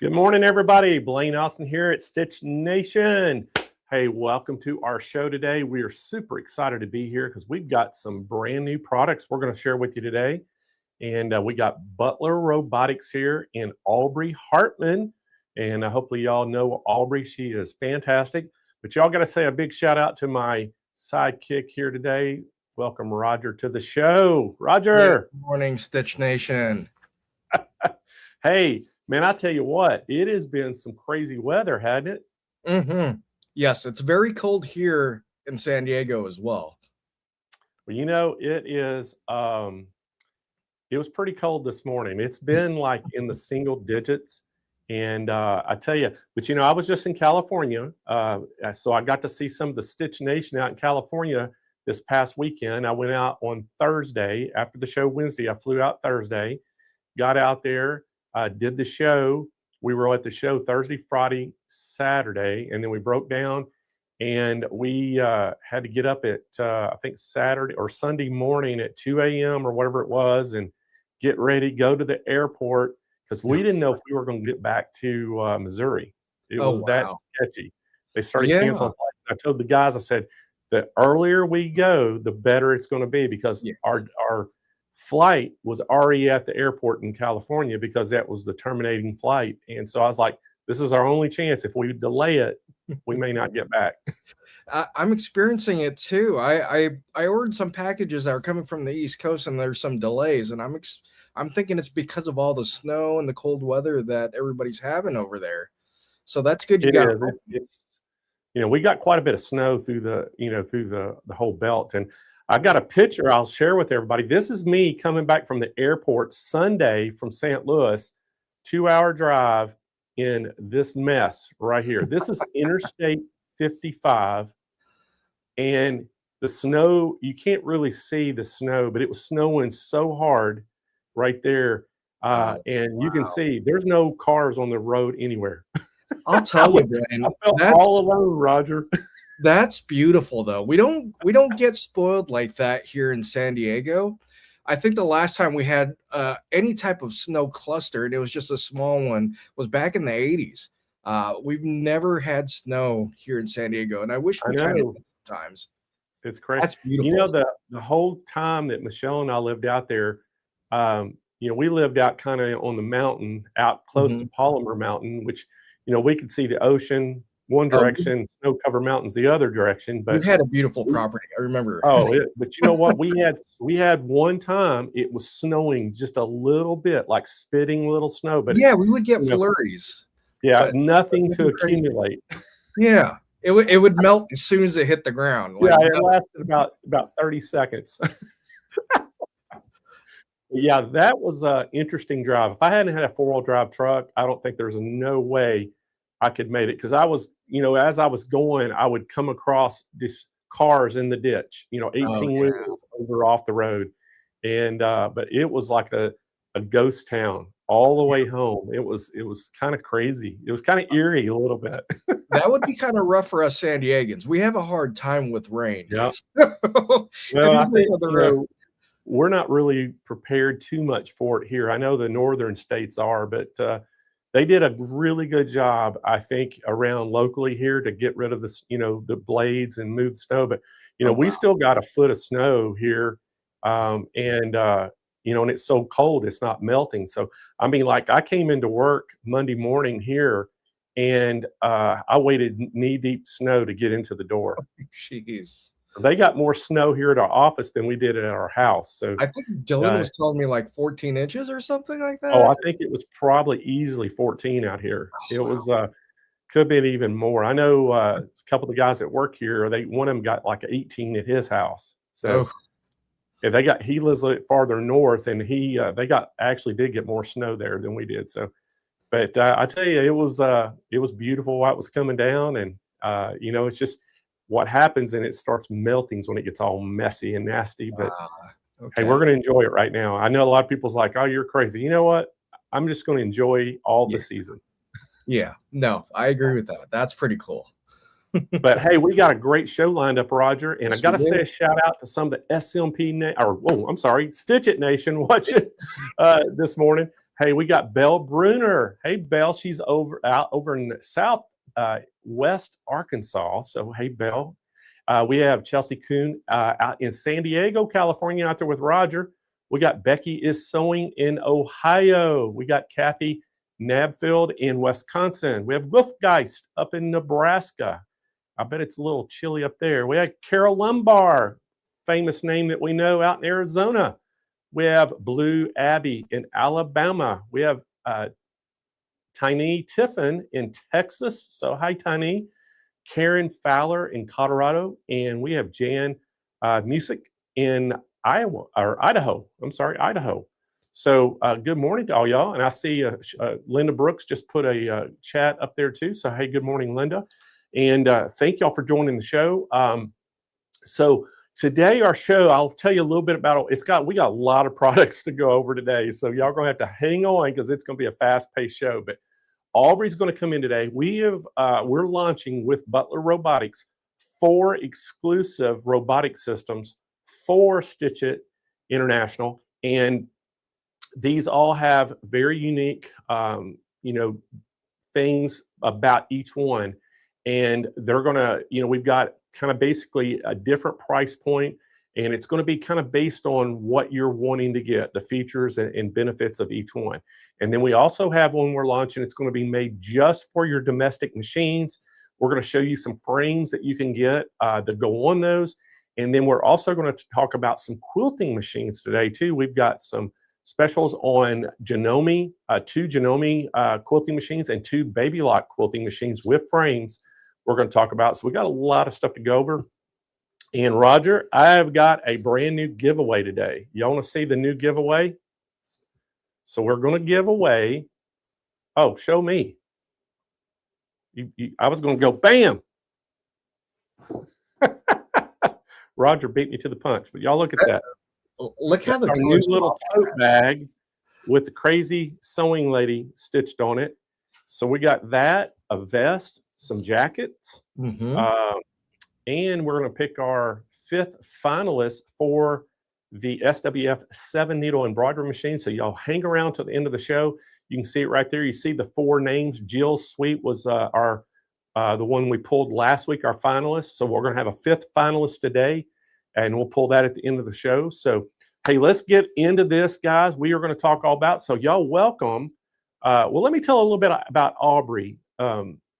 Good morning, everybody. Blaine Austin here at Stitch Nation. Hey, welcome to our show today. We are super excited to be here because we've got some brand new products we're going to share with you today. And we got Butler Robotics here in Aubrey Hartman. And hopefully y'all know Aubrey. She is fantastic. But y'all got to say a big shout out to my sidekick here today. Welcome, Roger, to the show. Roger. Good morning, Stitch Nation. Hey, man, I tell you what, it has been some crazy weather, hasn't it? Yes, it's very cold here in San Diego as well. Well, you know, it was pretty cold this morning. It's been like in the single digits. And I tell you, but you know, I was just in California. So I got to see some of the Stitch Nation out in California this past weekend. I went out on Thursday after the show Wednesday. I flew out Thursday, got out there. Did the show. We were at the show Thursday, Friday, Saturday, and then we broke down and we had to get up at, I think, Saturday or Sunday morning at 2 a.m. or whatever it was and get ready, go to the airport because we didn't know if we were going to get back to Missouri. It was that sketchy. They started canceling flights. I told the guys, I said, the earlier we go, the better it's going to be because our flight was already at the airport in California because that was the terminating flight. And so I was like, this is our only chance. If we delay it, we may not get back. I'm experiencing it too. I ordered some packages that are coming from the East Coast and there's some delays. And I'm thinking it's because of all the snow and the cold weather that everybody's having over there. So that's good. It's you know, we got quite a bit of snow through the whole belt. And I've got a picture I'll share with everybody. This is me coming back from the airport Sunday from St. Louis, 2-hour drive in this mess right here. This is Interstate 55. And the snow, you can't really see the snow, but it was snowing so hard right there. And you can see there's no cars on the road anywhere. I'll tell you, Blaine, I felt all alone, Roger. That's beautiful, though. We don't get spoiled like that here in San Diego. I think the last time we had any type of snow cluster, and it was just a small one, was back in the 80s. We've never had snow here in San Diego, and I wish we kind of sometimes. It's crazy. That's beautiful. You know, the whole time that Michelle and I lived out there, you know, we lived out kind of on the mountain, out close to Polymer Mountain, which, you know, we could see the ocean one direction, snow-covered mountains the other direction. But we had a beautiful property. I remember. But you know what? We had one time it was snowing just a little bit, like spitting little snow. But yeah, we would get flurries. Yeah, nothing to accumulate. Yeah, it would melt as soon as it hit the ground. Yeah, it lasted about 30 seconds. Yeah, that was an interesting drive. If I hadn't had a 4-wheel drive truck, I don't think there's no way I could make it because I was, you know, as I was going, I would come across these cars in the ditch, you know, 18 wheels over off the road. And but it was like a ghost town all the way home. It was kind of crazy. It was kind of eerie a little bit. That would be kind of rough for us San Diegans. We have a hard time with rain. Yeah. Well, I think we're not really prepared too much for it here. I know the northern states are, but they did a really good job, I think, around locally here to get rid of this, you know, the blades and move the snow. But, you know, we still got a foot of snow here. You know, and it's so cold, it's not melting. So, I mean, like I came into work Monday morning here and I waited knee-deep snow to get into the door. Jeez. So they got more snow here at our office than we did at our house. So I think Dylan was telling me like 14 inches or something like that. Oh, I think it was probably easily 14 out here. It was could be even more. I know a couple of the guys that work here, one of them got like 18 at his house. So if he lives a little farther north, and they actually did get more snow there than we did. So, but I tell you, it was beautiful while it was coming down, and you know, it's just what happens, and it starts melting when it gets all messy and nasty. But hey, we're going to enjoy it right now. I know a lot of people's like, oh, you're crazy. You know what? I'm just going to enjoy all the seasons. Yeah, no, I agree with that. That's pretty cool. But hey, we got a great show lined up, Roger. And I got to say a shout out to some of the SMP Stitch It Nation watching this morning. Hey, we got Belle Bruner. Hey, Belle, she's out over in South West Arkansas. So, hey, Belle. We have Chelsea Kuhn out in San Diego, California, out there with Roger. We got Becky is Sewing in Ohio. We got Kathy Nabfield in Wisconsin. We have Wolfgeist up in Nebraska. I bet it's a little chilly up there. We have Carol Lumbar, famous name that we know, out in Arizona. We have Blue Abby in Alabama. We have Tiny Tiffin in Texas. So hi, Tiny. Karen Fowler in Colorado. And we have Jan Music in Idaho. I'm sorry, Idaho. So good morning to all y'all. And I see Linda Brooks just put a chat up there too. So hey, good morning, Linda. And thank y'all for joining the show. So today our show, I'll tell you a little bit about it. We got a lot of products to go over today. So y'all gonna have to hang on because it's gonna be a fast-paced show. But Aubrey's gonna come in today. We're launching with Butler Robotics 4 exclusive robotic systems for Stitch It International. And these all have very unique things about each one. And they're gonna, we've got kind of basically a different price point, and it's going to be kind of based on what you're wanting to get, the features and benefits of each one. And then we also have one we're launching. It's going to be made just for your domestic machines. We're going to show you some frames that you can get that go on those. And then we're also going to talk about some quilting machines today too. We've got some specials on Janome, 2 Janome quilting machines and 2 Baby Lock quilting machines with frames we're going to talk about. So we got a lot of stuff to go over. And Roger, I've got a brand new giveaway today. Y'all want to see the new giveaway? So we're going to give away. Oh, show me. I was going to go bam. Roger beat me to the punch, but y'all look at that. Look how the new little tote bag with the crazy sewing lady stitched on it. So we got that, a vest, some jackets, and we're going to pick our 5th finalist for the SWF 7 needle embroidery machine. So y'all hang around to the end of the show. You can see it right there. You see the 4 names. Jill Sweet was the one we pulled last week, our finalist. So we're going to have a 5th finalist today, and we'll pull that at the end of the show. So hey, let's get into this, guys. We are going to talk all about. So y'all welcome. Well, let me tell a little bit about Aubrey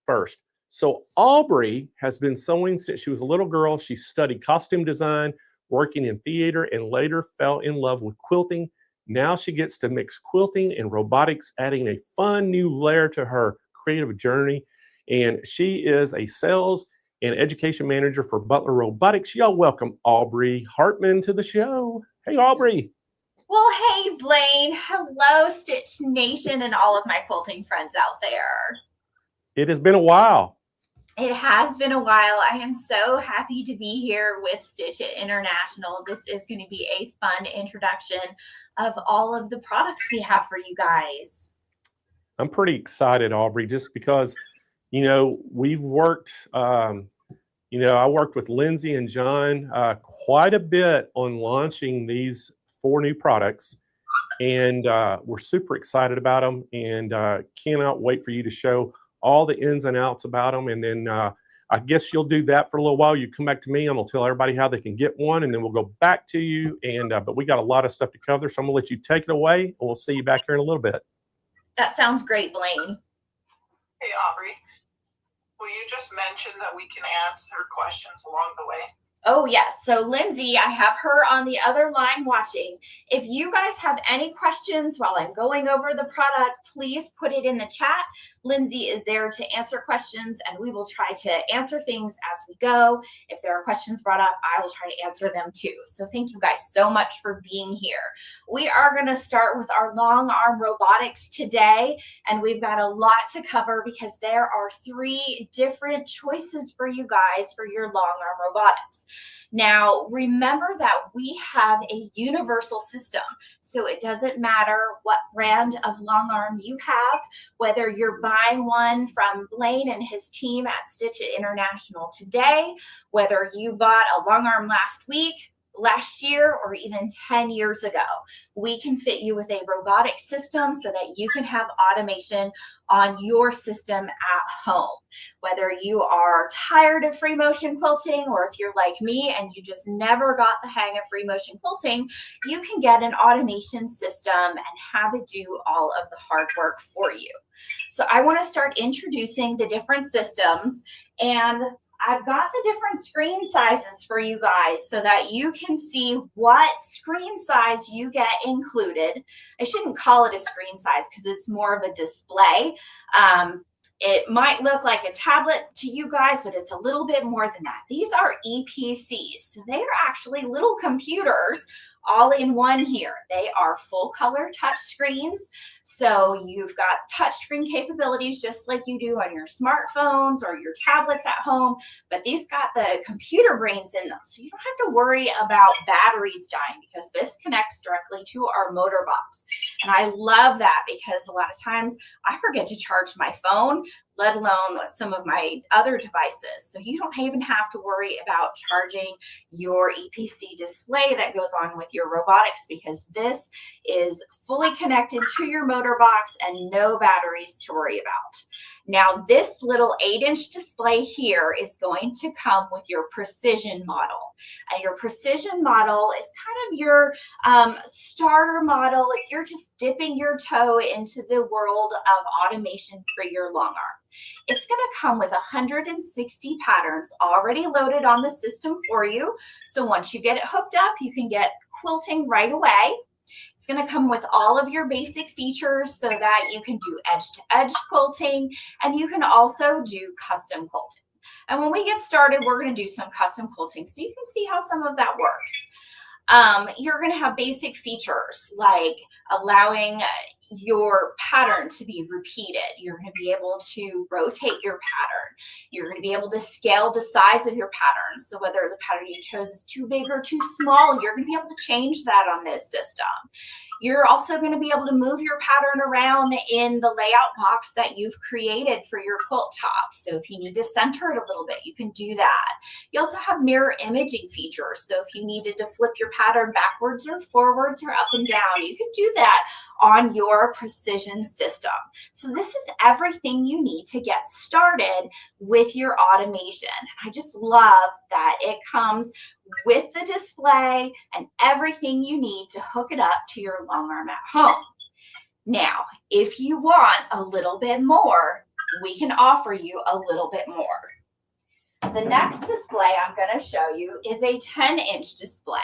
first. So Aubrey has been sewing since she was a little girl. She studied costume design, working in theater, and later fell in love with quilting. Now she gets to mix quilting and robotics, adding a fun new layer to her creative journey. And she is a sales and education manager for Butler Robotics. Y'all welcome Aubrey Hartman to the show. Hey, Aubrey. Well, hey, Blaine. Hello, Stitch Nation and all of my quilting friends out there. It has been a while. It has been a while. I am so happy to be here with Stitch It International. This is going to be a fun introduction of all of the products we have for you guys. I'm pretty excited, Aubrey, just because, we've worked, I worked with Lindsay and John quite a bit on launching these 4 new products, and we're super excited about them, and cannot wait for you to show all the ins and outs about them. And then I guess you'll do that for a little while. You come back to me and we'll tell everybody how they can get one, and then we'll go back to you. And but we got a lot of stuff to cover, so I'm gonna let you take it away, and we'll see you back here in a little bit. That sounds great, Blaine. Hey, Aubrey, will you just mention that we can answer questions along the way? Oh, yes. So Lindsay, I have her on the other line watching. If you guys have any questions while I'm going over the product, please put it in the chat. Lindsay is there to answer questions, and we will try to answer things as we go. If there are questions brought up, I will try to answer them too. So thank you guys so much for being here. We are going to start with our long arm robotics today, and we've got a lot to cover because there are 3 different choices for you guys for your long arm robotics. Now, remember that we have a universal system, so it doesn't matter what brand of long arm you have, whether you're buying one from Blaine and his team at Stitch It International today, whether you bought a long arm last week, last year or even 10 years ago. We can fit you with a robotic system so that you can have automation on your system at home. Whether you are tired of free motion quilting, or if you're like me and you just never got the hang of free motion quilting, you can get an automation system and have it do all of the hard work for you. So I want to start introducing the different systems, and I've got the different screen sizes for you guys so that you can see what screen size you get included. I shouldn't call it a screen size because it's more of a display. It might look like a tablet to you guys, but it's a little bit more than that. These are EPCs. So they are actually little computers all in one here. They are full color touch screens. So you've got touch screen capabilities just like you do on your smartphones or your tablets at home, but these got the computer brains in them. So you don't have to worry about batteries dying because this connects directly to our motor box. And I love that because a lot of times I forget to charge my phone, let alone some of my other devices. So you don't even have to worry about charging your EPC display that goes on with your robotics because this is fully connected to your motor box and no batteries to worry about. Now, this little 8-inch display here is going to come with your precision model. And your precision model is kind of your starter model if you're just dipping your toe into the world of automation for your long arm. It's going to come with 160 patterns already loaded on the system for you. So once you get it hooked up, you can get quilting right away. It's going to come with all of your basic features so that you can do edge-to-edge quilting, and you can also do custom quilting. And when we get started, we're going to do some custom quilting so you can see how some of that works. You're going to have basic features like allowing your pattern to be repeated. You're going to be able to rotate your pattern. You're going to be able to scale the size of your pattern. So whether the pattern you chose is too big or too small, you're going to be able to change that on this system. You're also going to be able to move your pattern around in the layout box that you've created for your quilt top. So if you need to center it a little bit, you can do that. You also have mirror imaging features. So if you needed to flip your pattern backwards or forwards or up and down, you can do that on your precision system. So this is everything you need to get started with your automation. I just love that it comes with the display and everything you need to hook it up to your long arm at home. Now, if you want a little bit more, we can offer you a little bit more. The next display I'm going to show you is a 10-inch display.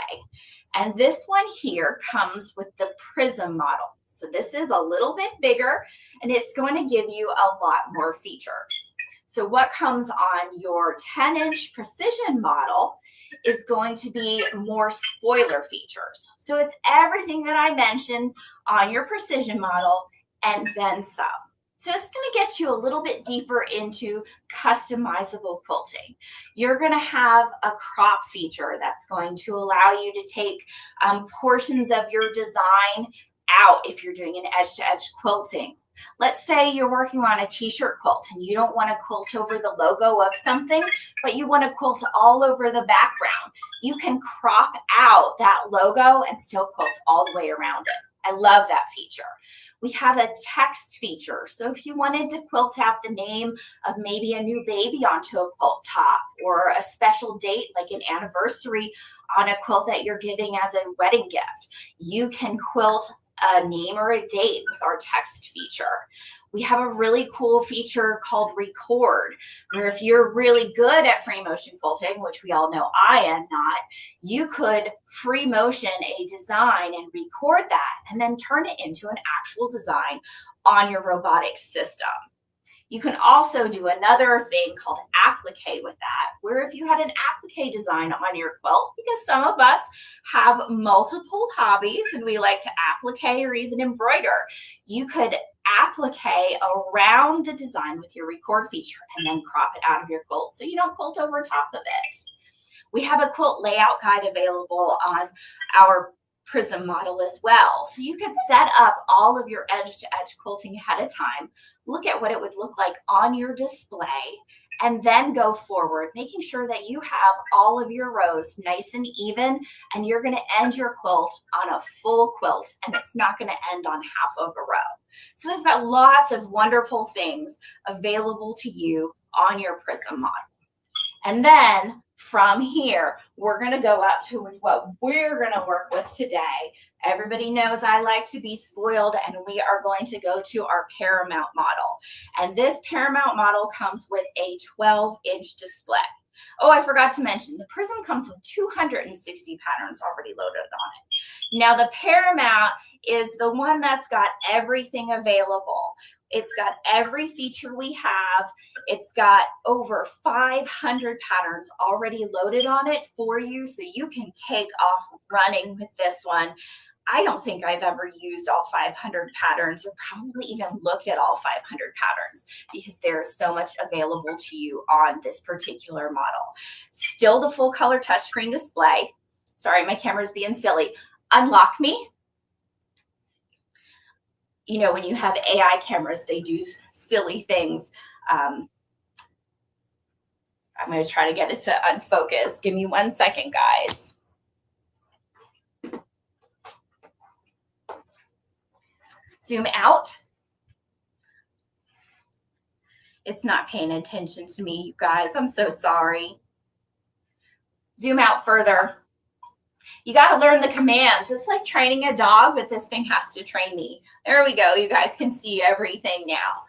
And this one here comes with the Prism model. So this is a little bit bigger and it's going to give you a lot more features. So what comes on your 10-inch precision model is going to be more spoiler features. So it's everything that I mentioned on your precision model and then some. So it's going to get you a little bit deeper into customizable quilting. You're going to have a crop feature that's going to allow you to take portions of your design out if you're doing an edge-to-edge quilting. Let's say you're working on a t-shirt quilt and you don't want to quilt over the logo of something, but you want to quilt all over the background. You can crop out that logo and still quilt all the way around it. I love that feature. We have a text feature. So if you wanted to quilt out the name of maybe a new baby onto a quilt top or a special date like an anniversary on a quilt that you're giving as a wedding gift, you can quilt a name or a date with our text feature. We have a really cool feature called Record, where if you're really good at free motion quilting, which we all know I am not, you could free motion a design and record that and then turn it into an actual design on your robotic system. You can also do another thing called applique with that, where if you had an applique design on your quilt, because some of us have multiple hobbies and we like to applique or even embroider, you could applique around the design with your record feature and then crop it out of your quilt so you don't quilt over top of it. We have a quilt layout guide available on our Prism model as well. So you could set up all of your edge-to-edge quilting ahead of time, look at what it would look like on your display, and then go forward, making sure that you have all of your rows nice and even, and you're going to end your quilt on a full quilt, and it's not going to end on half of a row. So we've got lots of wonderful things available to you on your Prism model. And then from here, we're going to go up to what we're going to work with today. Everybody knows I like to be spoiled, and we are going to go to our Paramount model. And this Paramount model comes with a 12-inch display. Oh, I forgot to mention, the Prism comes with 260 patterns already loaded on it. Now, the Paramount is the one that's got everything available. It's got every feature we have. It's got over 500 patterns already loaded on it for you, so you can take off running with this one. I don't think I've ever used all 500 patterns, or probably even looked at all 500 patterns, because there's so much available to you on this particular model. Still the full color touchscreen display. Sorry, my camera's being silly. Unlock me. You know, when you have AI cameras, they do silly things. I'm going to try to get it to unfocus. Give me 1 second, guys. Zoom out. It's not paying attention to me, you guys. I'm so sorry. Zoom out further. You got to learn the commands. It's like training a dog, but this thing has to train me. There we go. You guys can see everything now.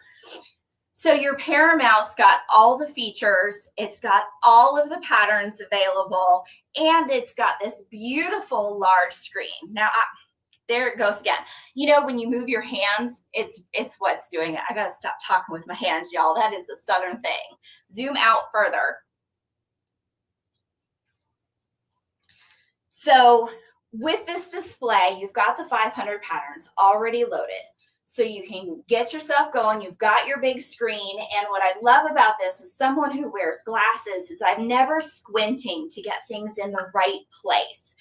So your Paramount's got all the features. It's got all of the patterns available, and it's got this beautiful large screen. Now, there it goes again. You know, when you move your hands, it's what's doing it. I got to stop talking with my hands, y'all. That is a Southern thing. Zoom out further. So with this display, you've got the 500 patterns already loaded. So you can get yourself going. You've got your big screen. And what I love about this is, someone who wears glasses, is I'm never squinting to get things in the right place.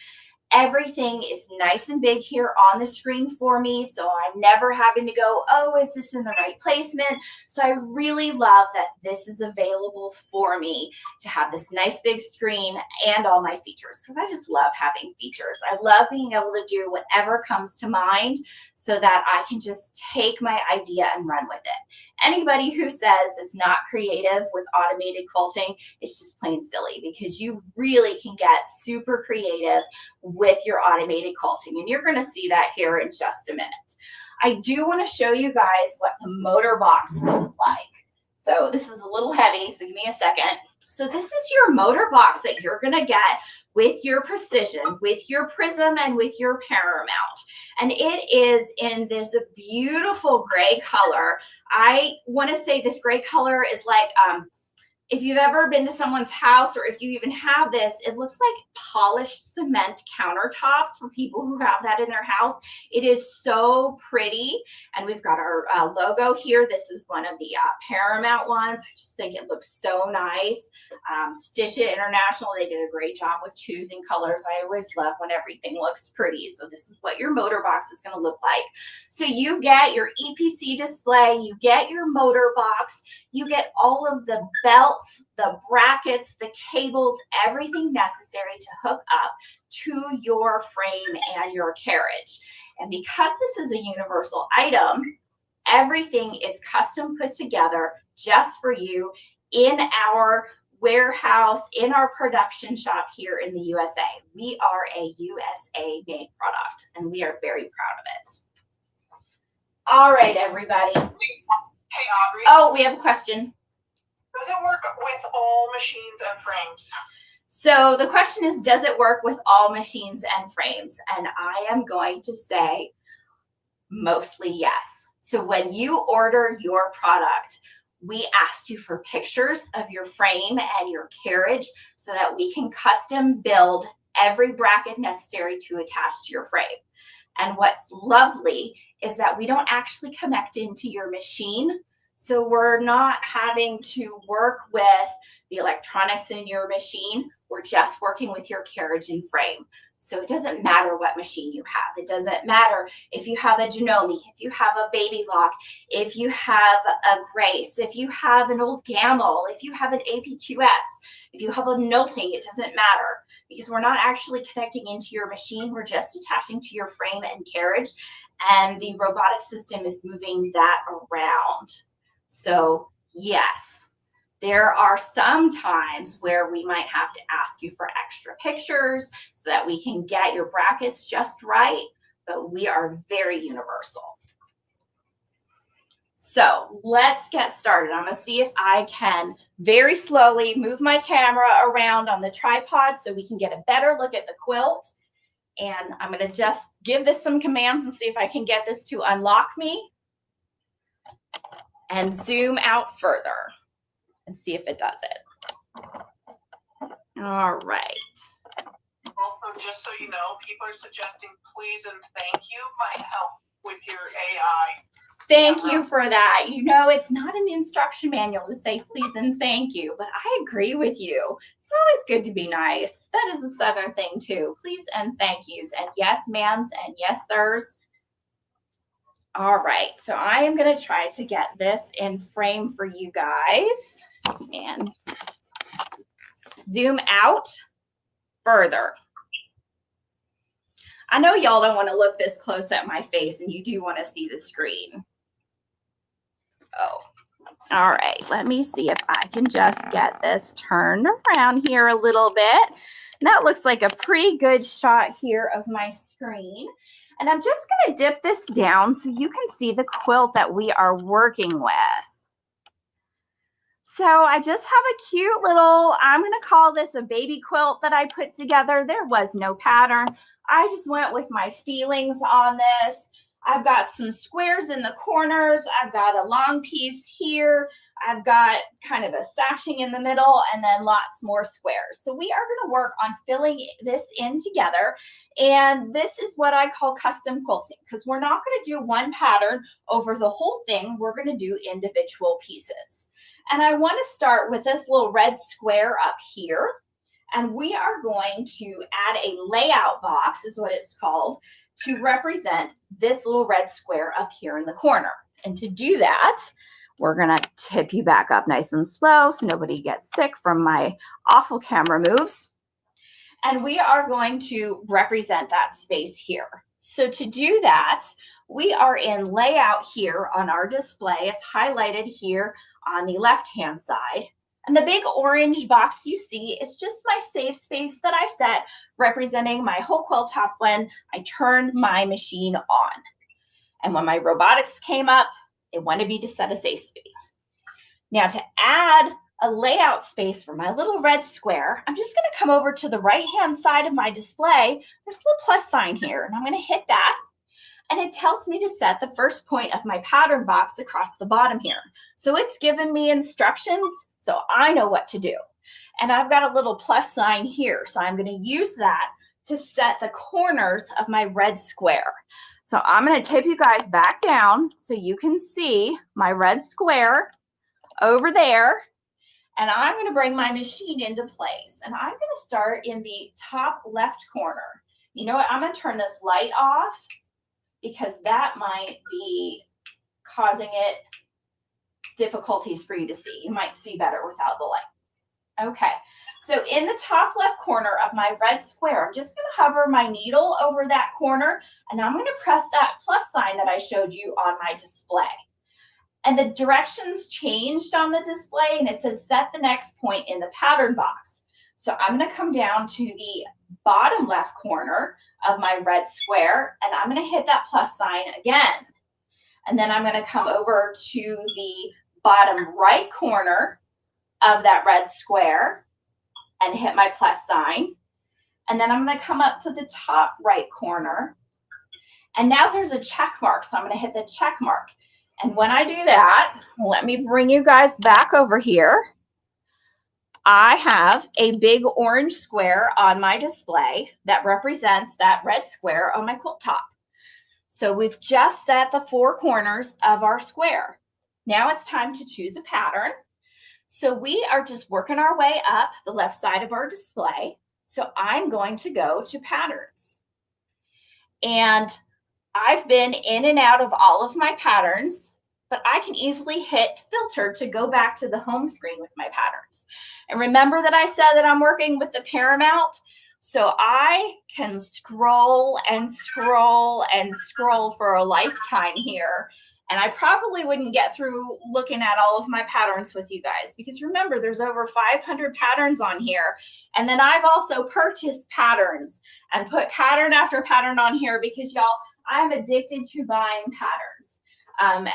Everything is nice and big here on the screen for me, so I'm never having to go, oh, is this in the right placement? So I really love that this is available for me to have this nice big screen and all my features, because I just love having features. I love being able to do whatever comes to mind so that I can just take my idea and run with it. Anybody who says it's not creative with automated quilting, it's just plain silly, because you really can get super creative with your automated quilting, and you're going to see that here in just a minute. I do want to show you guys what the motor box looks like. So this is a little heavy, so give me a second. So this is your motor box that you're going to get with your Precision, with your Prism, and with your Paramount. And it is in this beautiful gray color. I want to say this gray color is like, if you've ever been to someone's house, or if you even have this, it looks like polished cement countertops for people who have that in their house. It is so pretty. And we've got our logo here. This is one of the Paramount ones. I just think it looks so nice. Stitch It International, they did a great job with choosing colors. I always love when everything looks pretty. So this is what your motor box is going to look like. So you get your EPC display, you get your motor box, you get all of the belts, the brackets, the cables, everything necessary to hook up to your frame and your carriage. And because this is a universal item, everything is custom put together just for you in our warehouse, in our production shop here in the USA. We are a USA made product, and we are very proud of it. All right, everybody. Hey, Aubrey. Oh, we have a question. Does it work with all machines and frames? So the question is, does it work with all machines and frames? And I am going to say mostly yes. So when you order your product, we ask you for pictures of your frame and your carriage so that we can custom build every bracket necessary to attach to your frame. And what's lovely is that we don't actually connect into your machine. So we're not having to work with the electronics in your machine. We're just working with your carriage and frame. So it doesn't matter what machine you have. It doesn't matter if you have a Janome, if you have a Baby Lock, if you have a Grace, if you have an old Gamble, if you have an APQS, if you have a Nolting, it doesn't matter, because we're not actually connecting into your machine. We're just attaching to your frame and carriage, and the robotic system is moving that around. So yes, there are some times where we might have to ask you for extra pictures so that we can get your brackets just right, but we are very universal. So let's get started. I'm gonna see if I can very slowly move my camera around on the tripod so we can get a better look at the quilt. And I'm gonna just give this some commands and see if I can get this to unlock me and zoom out further and see if it does it. All right. Also, just so you know, people are suggesting please and thank you might help with your AI. Thank you for that. You know, it's not in the instruction manual to say please and thank you, but I agree with you. It's always good to be nice. That is a Southern thing too. Please and thank yous, and yes, ma'ams, and yes, sirs. All right, so I am going to try to get this in frame for you guys and zoom out further. I know y'all don't want to look this close at my face, and you do want to see the screen. Oh, all right, let me see if I can just get this turned around here a little bit. And that looks like a pretty good shot here of my screen. And I'm just going to dip this down so you can see the quilt that we are working with. So I just have a cute little, I'm going to call this a baby quilt that I put together. There was no pattern. I just went with my feelings on this. I've got some squares in the corners. I've got a long piece here. I've got kind of a sashing in the middle, and then lots more squares. So we are going to work on filling this in together. And this is what I call custom quilting, because we're not going to do one pattern over the whole thing. We're going to do individual pieces. And I want to start with this little red square up here. And we are going to add a layout box, is what it's called, to represent this little red square up here in the corner. And to do that, we're going to tip you back up nice and slow so nobody gets sick from my awful camera moves. And we are going to represent that space here. So to do that, we are in layout here on our display. It's highlighted here on the left-hand side. And the big orange box you see is just my safe space that I set, representing my whole quilt top when I turned my machine on. And when my robotics came up, it wanted me to set a safe space. Now to add a layout space for my little red square, I'm just going to come over to the right-hand side of my display. There's a little plus sign here, and I'm going to hit that. And it tells me to set the first point of my pattern box across the bottom here. So it's given me instructions, so I know what to do. And I've got a little plus sign here. So I'm going to use that to set the corners of my red square. So I'm going to tip you guys back down so you can see my red square over there. And I'm going to bring my machine into place. And I'm going to start in the top left corner. You know what? I'm going to turn this light off, because that might be causing it difficulties for you to see. You might see better without the light. Okay, so in the top left corner of my red square, I'm just going to hover my needle over that corner, and I'm going to press that plus sign that I showed you on my display. And the directions changed on the display, and it says set the next point in the pattern box. So I'm going to come down to the bottom left corner of my red square, and I'm going to hit that plus sign again. And then I'm going to come over to the bottom right corner of that red square and hit my plus sign. And then I'm going to come up to the top right corner. And now there's a check mark, so I'm going to hit the check mark. And when I do that, let me bring you guys back over here. I have a big orange square on my display that represents that red square on my quilt top. So we've just set the four corners of our square. Now it's time to choose a pattern. So we are just working our way up the left side of our display. So I'm going to go to patterns. And I've been in and out of all of my patterns, but I can easily hit filter to go back to the home screen with my patterns. And remember that I said that I'm working with the Paramount. So I can scroll and scroll and scroll for a lifetime here. And I probably wouldn't get through looking at all of my patterns with you guys, because remember, there's over 500 patterns on here. And then I've also purchased patterns and put pattern after pattern on here because y'all, I'm addicted to buying patterns.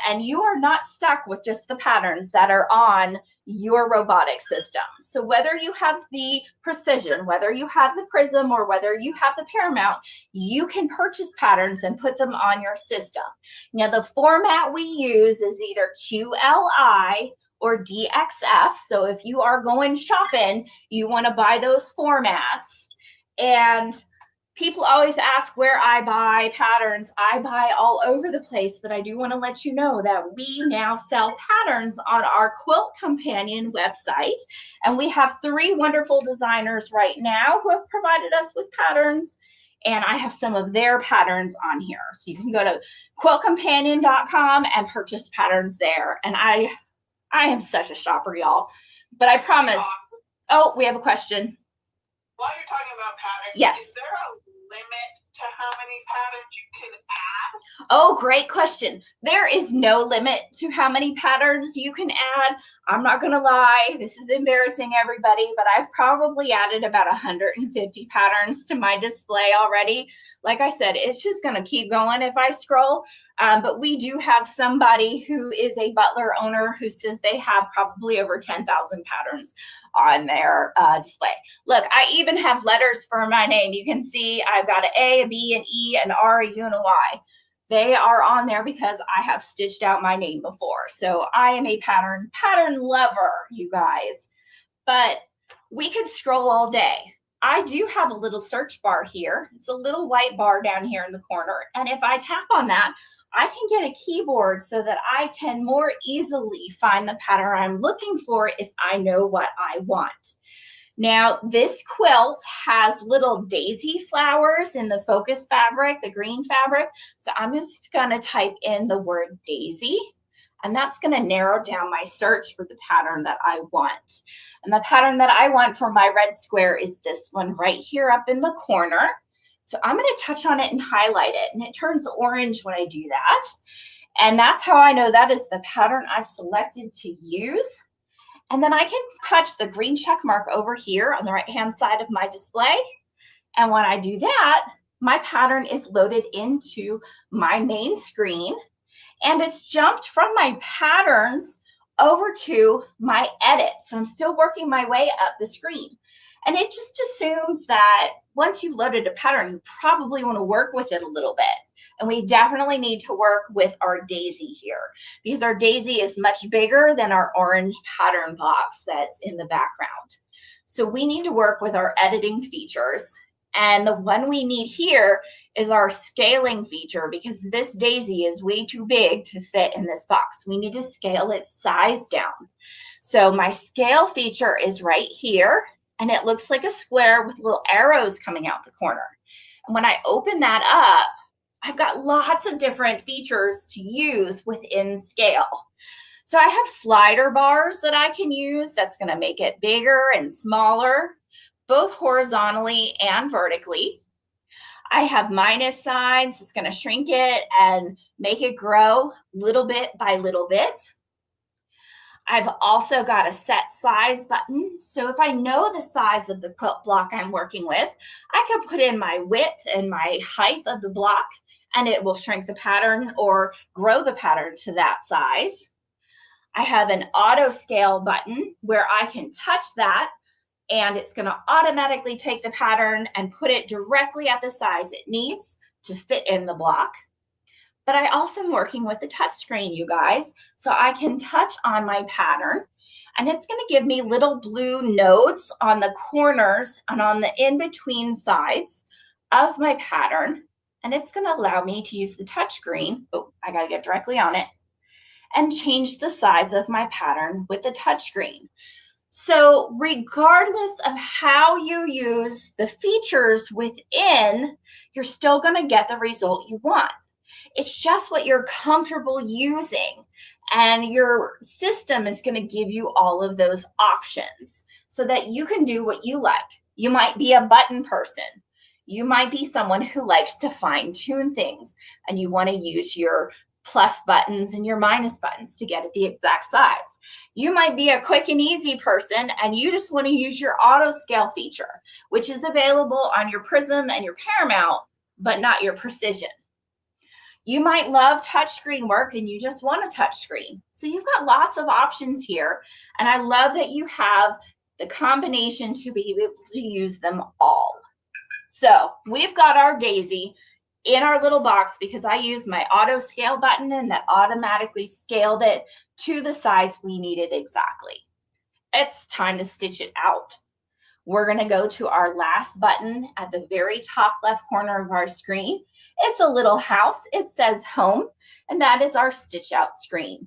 And you are not stuck with just the patterns that are on your robotic system. So whether you have the Precision, whether you have the Prism, or whether you have the Paramount, you can purchase patterns and put them on your system. Now, the format we use is either QLI or DXF. So if you are going shopping, you want to buy those formats. And people always ask where I buy patterns. I buy all over the place, but I do want to let you know that we now sell patterns on our Quilt Companion website. And we have 3 wonderful designers right now who have provided us with patterns. And I have some of their patterns on here. So you can go to quiltcompanion.com and purchase patterns there. And I am such a shopper, y'all. But I promise. Oh, we have a question. While you're talking about patterns, yes. Is there a limit to how many patterns you can add? Oh, great question. There is no limit to how many patterns you can add. I'm not going to lie. This is embarrassing, everybody, but I've probably added about 150 patterns to my display already. Like I said, it's just going to keep going if I scroll. But we do have somebody who is a Butler owner who says they have probably over 10,000 patterns on their display. Look, I even have letters for my name. You can see I've got an A, a B, an E, an R, a U, and a Y. They are on there because I have stitched out my name before. So I am a pattern lover, you guys. But we could scroll all day. I do have a little search bar here. It's a little white bar down here in the corner. And if I tap on that, I can get a keyboard so that I can more easily find the pattern I'm looking for if I know what I want. Now, this quilt has little daisy flowers in the focus fabric, the green fabric. So I'm just going to type in the word daisy, and that's going to narrow down my search for the pattern that I want. And the pattern that I want for my red square is this one right here up in the corner. So I'm going to touch on it and highlight it, and it turns orange when I do that. And that's how I know that is the pattern I've selected to use. And then I can touch the green check mark over here on the right-hand side of my display. And when I do that, my pattern is loaded into my main screen, and it's jumped from my patterns over to my edit. So I'm still working my way up the screen. And it just assumes that once you've loaded a pattern, you probably want to work with it a little bit. And we definitely need to work with our daisy here because our daisy is much bigger than our orange pattern box that's in the background. So we need to work with our editing features. And the one we need here is our scaling feature because this daisy is way too big to fit in this box. We need to scale its size down. So my scale feature is right here, and it looks like a square with little arrows coming out the corner. And when I open that up, I've got lots of different features to use within scale. So I have slider bars that I can use that's going to make it bigger and smaller, both horizontally and vertically. I have minus signs. It's going to shrink it and make it grow little bit by little bit. I've also got a set size button. So if I know the size of the quilt block I'm working with, I could put in my width and my height of the block, and it will shrink the pattern or grow the pattern to that size. I have an auto scale button where I can touch that, and it's going to automatically take the pattern and put it directly at the size it needs to fit in the block. But I also am working with the touch screen, you guys. So I can touch on my pattern, and it's going to give me little blue nodes on the corners and on the in-between sides of my pattern. And it's going to allow me to use the touch screen. Oh, I got to get directly on it and change the size of my pattern with the touch screen. So regardless of how you use the features within, you're still going to get the result you want. It's just what you're comfortable using. And your system is going to give you all of those options so that you can do what you like. You might be a button person. You might be someone who likes to fine tune things and you want to use your plus buttons and your minus buttons to get it the exact size. You might be a quick and easy person and you just want to use your auto scale feature, which is available on your Prism and your Paramount, but not your Precision. You might love touchscreen work and you just want a touchscreen. So you've got lots of options here. And I love that you have the combination to be able to use them all. So we've got our Daisy in our little box because I used my auto scale button and that automatically scaled it to the size we needed exactly. It's time to stitch it out. We're going to go to our last button at the very top left corner of our screen. It's a little house. It says home, and that is our stitch out screen.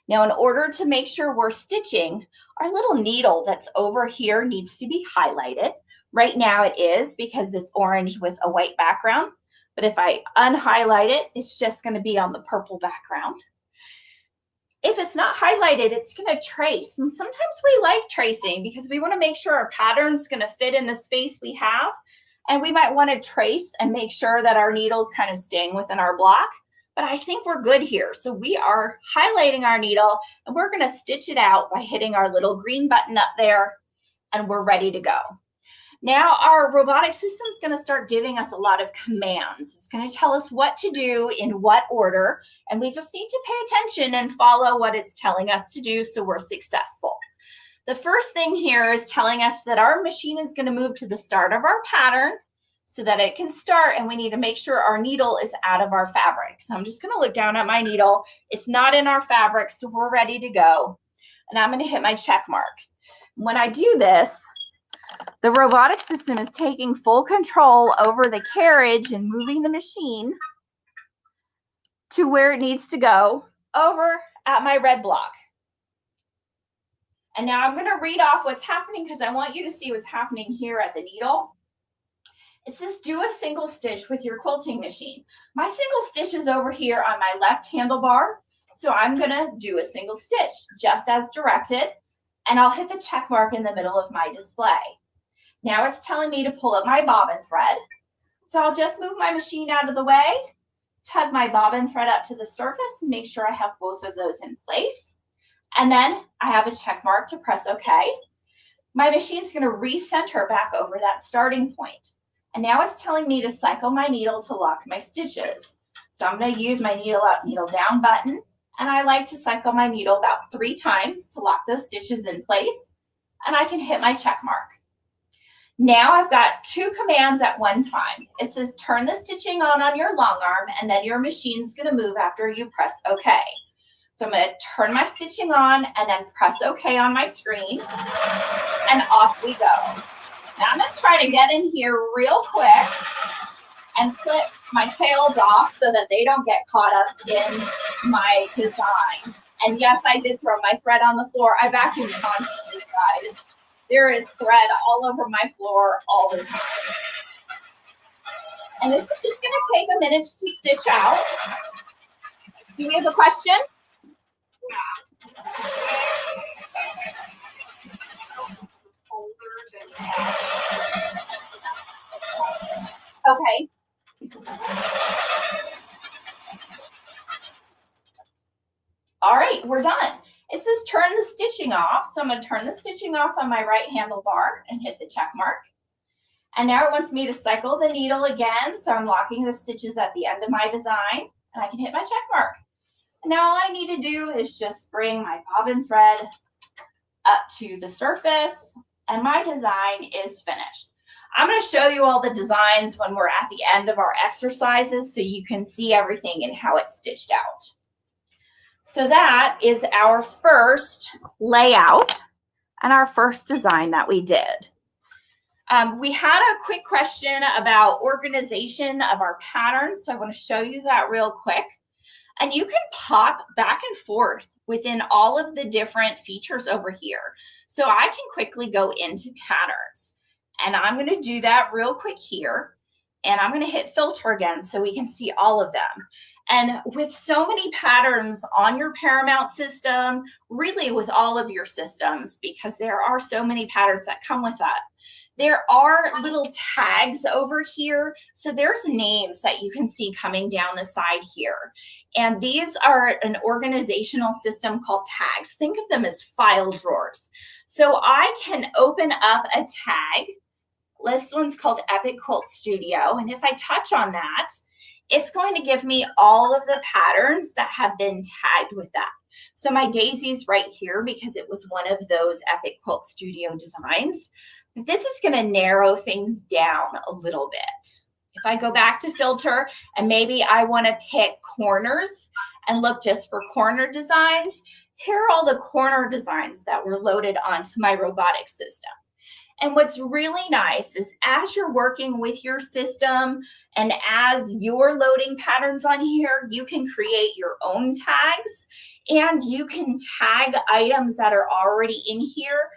Now, in order to make sure we're stitching, our little needle that's over here needs to be highlighted. Right now it is because it's orange with a white background. But if I unhighlight it, it's just going to be on the purple background. If it's not highlighted, it's going to trace. And sometimes we like tracing because we want to make sure our pattern's going to fit in the space we have. And we might want to trace and make sure that our needle's kind of staying within our block. But I think we're good here. So we are highlighting our needle and we're going to stitch it out by hitting our little green button up there and we're ready to go. Now our robotic system is going to start giving us a lot of commands. It's going to tell us what to do in what order, and we just need to pay attention and follow what it's telling us to do so we're successful. The first thing here is telling us that our machine is going to move to the start of our pattern so that it can start, and we need to make sure our needle is out of our fabric. So I'm just going to look down at my needle. It's not in our fabric, so we're ready to go. And I'm going to hit my check mark. When I do this, the robotic system is taking full control over the carriage and moving the machine to where it needs to go over at my red block. And now I'm going to read off what's happening because I want you to see what's happening here at the needle. It says do a single stitch with your quilting machine. My single stitch is over here on my left handlebar. So I'm going to do a single stitch just as directed. And I'll hit the check mark in the middle of my display. Now it's telling me to pull up my bobbin thread. So I'll just move my machine out of the way, tug my bobbin thread up to the surface and make sure I have both of those in place. And then I have a check mark to press OK. My machine's going to recenter back over that starting point. And now it's telling me to cycle my needle to lock my stitches. So I'm going to use my needle up, needle down button. And I like to cycle my needle about 3 times to lock those stitches in place. And I can hit my check mark. Now I've got 2 commands at one time. It says turn the stitching on your long arm, and then your machine's going to move after you press OK. So I'm going to turn my stitching on and then press OK on my screen, and off we go. Now I'm going to try to get in here real quick and clip my tails off so that they don't get caught up in my design. And yes, I did throw my thread on the floor. I vacuumed constantly, guys. There is thread all over my floor all the time. And this is just going to take a minute to stitch out. Do we have a question? Okay. All right, we're done. It says turn the stitching off. So I'm going to turn the stitching off on my right handlebar and hit the check mark. And now it wants me to cycle the needle again. So I'm locking the stitches at the end of my design and I can hit my check mark. And now all I need to do is just bring my bobbin thread up to the surface and my design is finished. I'm going to show you all the designs when we're at the end of our exercises so you can see everything and how it's stitched out. So that is our first layout and our first design that we did. We had a quick question about organization of our patterns, so I want to show you that real quick. And you can pop back and forth within all of the different features over here. So I can quickly go into patterns, and I'm going to do that real quick here. And I'm going to hit filter again so we can see all of them. And with so many patterns on your Paramount system, really with all of your systems, because there are so many patterns that come with that, there are little tags over here. So there's names that you can see coming down the side here. And these are an organizational system called tags. Think of them as file drawers. So I can open up a tag. This one's called Epic Quilt Studio. And if I touch on that, it's going to give me all of the patterns that have been tagged with that. So my daisy's right here because it was one of those Epic Quilt Studio designs. This is going to narrow things down a little bit. If I go back to filter and maybe I want to pick corners and look just for corner designs, here are all the corner designs that were loaded onto my robotic system. And what's really nice is as you're working with your system and as you're loading patterns on here, you can create your own tags and you can tag items that are already in here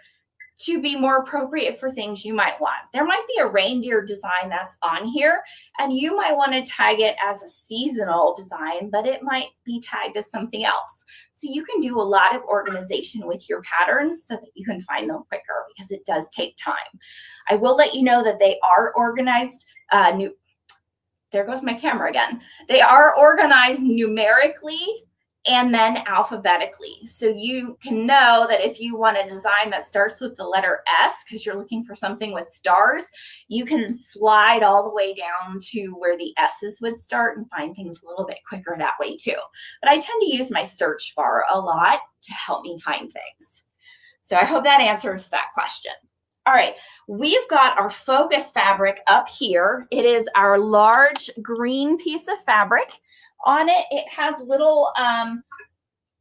to be more appropriate for things you might want. There might be a reindeer design that's on here and you might want to tag it as a seasonal design, but it might be tagged as something else. So you can do a lot of organization with your patterns so that you can find them quicker because it does take time. I will let you know that they are organized, there goes my camera again. They are organized numerically and then alphabetically. So you can know that if you want a design that starts with the letter S, because you're looking for something with stars, you can slide all the way down to where the S's would start and find things a little bit quicker that way too. But I tend to use my search bar a lot to help me find things. So I hope that answers that question. All right, we've got our focus fabric up here. It is our large green piece of fabric. On it, it has little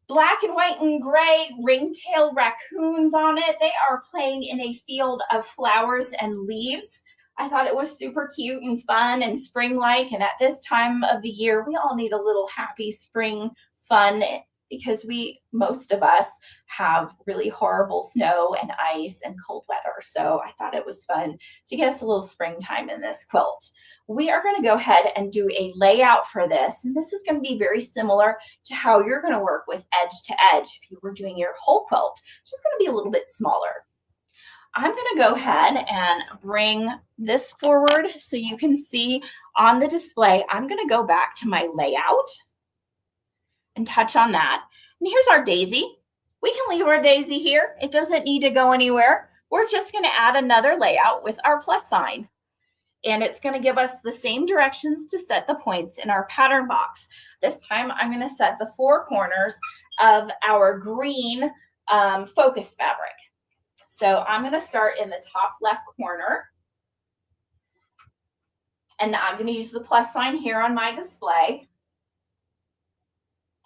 black and white and gray ringtail raccoons on it. They are playing in a field of flowers and leaves. I thought it was super cute and fun and spring-like. And at this time of the year, we all need a little happy spring fun because most of us have really horrible snow and ice and cold weather. So I thought it was fun to get us a little springtime in this quilt. We are going to go ahead and do a layout for this. And this is going to be very similar to how you're going to work with edge to edge if you were doing your whole quilt, which is going to be a little bit smaller. I'm going to go ahead and bring this forward so you can see on the display. I'm going to go back to my layout and touch on that. And here's our daisy. We can leave our daisy here. It doesn't need to go anywhere. We're just going to add another layout with our plus sign. And it's going to give us the same directions to set the points in our pattern box. This time I'm going to set the 4 corners of our green focus fabric. So I'm going to start in the top left corner. And I'm going to use the plus sign here on my display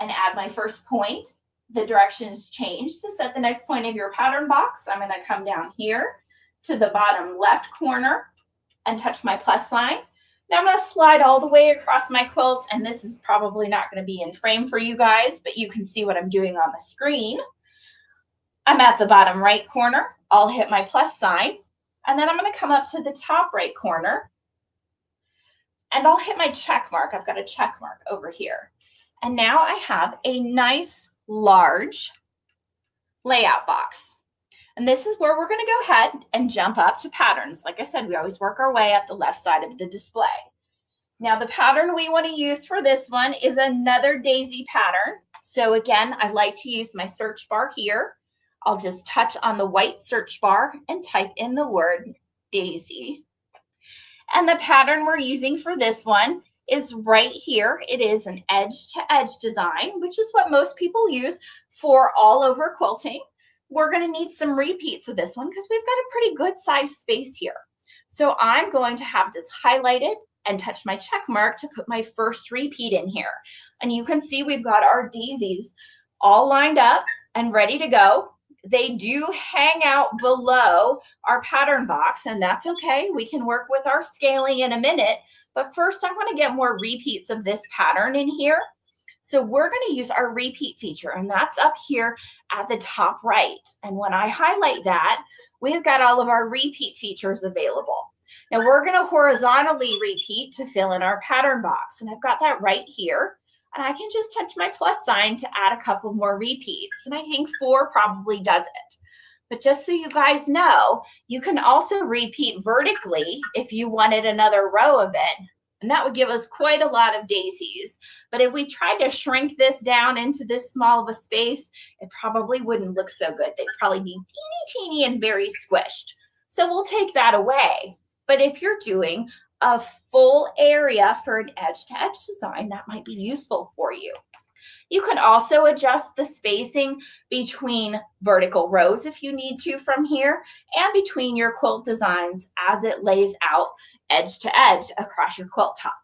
and add my first point. The directions change to set the next point of your pattern box. I'm going to come down here to the bottom left corner and touch my plus sign. Now I'm going to slide all the way across my quilt, and this is probably not going to be in frame for you guys, but you can see what I'm doing on the screen. I'm at the bottom right corner. I'll hit my plus sign, and then I'm going to come up to the top right corner, and I'll hit my check mark. I've got a check mark over here. And now I have a nice large layout box. And this is where we're going to go ahead and jump up to patterns. Like I said, we always work our way up the left side of the display. Now the pattern we want to use for this one is another daisy pattern. So again, I like to use my search bar here. I'll just touch on the white search bar and type in the word daisy. And the pattern we're using for this one is right here. It is an edge to edge design, which is what most people use for all over quilting. We're going to need some repeats of this one because we've got a pretty good size space here. So I'm going to have this highlighted and touch my check mark to put my first repeat in here. And you can see we've got our daisies all lined up and ready to go. They do hang out below our pattern box, and that's okay. We can work with our scaling in a minute. But first, I want to get more repeats of this pattern in here. So we're going to use our repeat feature, and that's up here at the top right. And when I highlight that, we've got all of our repeat features available. Now we're going to horizontally repeat to fill in our pattern box, and I've got that right here. And I can just touch my plus sign to add a couple more repeats, and I think 4 probably does it. But just so you guys know, you can also repeat vertically if you wanted another row of it. And that would give us quite a lot of daisies. But if we tried to shrink this down into this small of a space, it probably wouldn't look so good. They'd probably be teeny and very squished. So we'll take that away. But if you're doing a full area for an edge-to-edge design, that might be useful for you. You can also adjust the spacing between vertical rows if you need to from here, and between your quilt designs as it lays out edge to edge across your quilt top.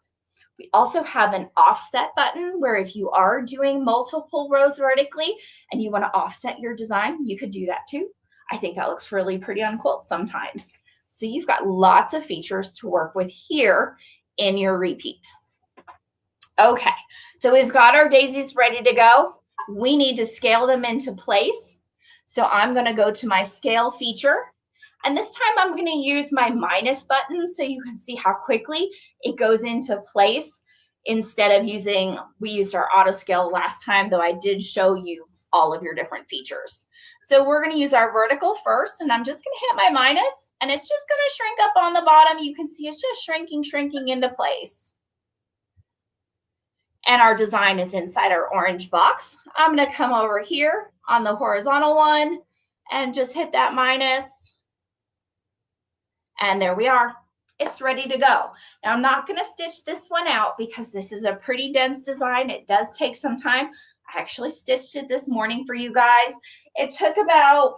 We also have an offset button where if you are doing multiple rows vertically and you want to offset your design, you could do that too. I think that looks really pretty on quilts sometimes. So you've got lots of features to work with here in your repeat. Okay, so we've got our daisies ready to go. We need to scale them into place. So I'm going to go to my scale feature. And this time I'm going to use my minus button so you can see how quickly it goes into place instead of we used our auto scale last time, though I did show you all of your different features. So we're going to use our vertical first, and I'm just going to hit my minus, and it's just going to shrink up on the bottom. You can see it's just shrinking into place. And our design is inside our orange box. I'm going to come over here on the horizontal one and just hit that minus. And there we are. It's ready to go. Now I'm not going to stitch this one out because this is a pretty dense design. It does take some time. I actually stitched it this morning for you guys. It took about,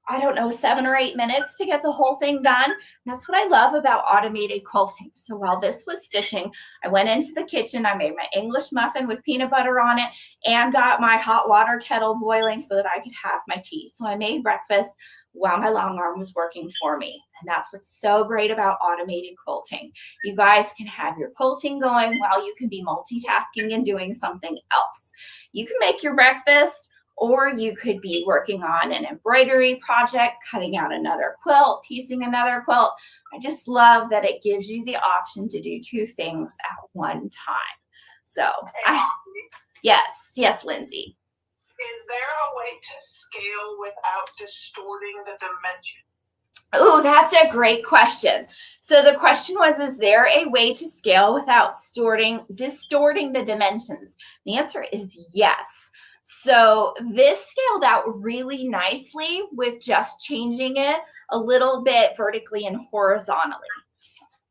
I don't know, 7 or 8 minutes to get the whole thing done. That's what I love about automated quilting. So while this was stitching, I went into the kitchen, I made my English muffin with peanut butter on it, and got my hot water kettle boiling so that I could have my tea. So I made breakfast while my long arm was working for me. And that's what's so great about automated quilting. You guys can have your quilting going while you can be multitasking and doing something else. You can make your breakfast, or you could be working on an embroidery project, cutting out another quilt, piecing another quilt. I just love that it gives you the option to do 2 things at one time. So, yes, Lindsay. Is there a way to scale without distorting the dimension? Oh, that's a great question. So the question was, is there a way to scale without distorting the dimensions? The answer is yes. So this scaled out really nicely with just changing it a little bit vertically and horizontally.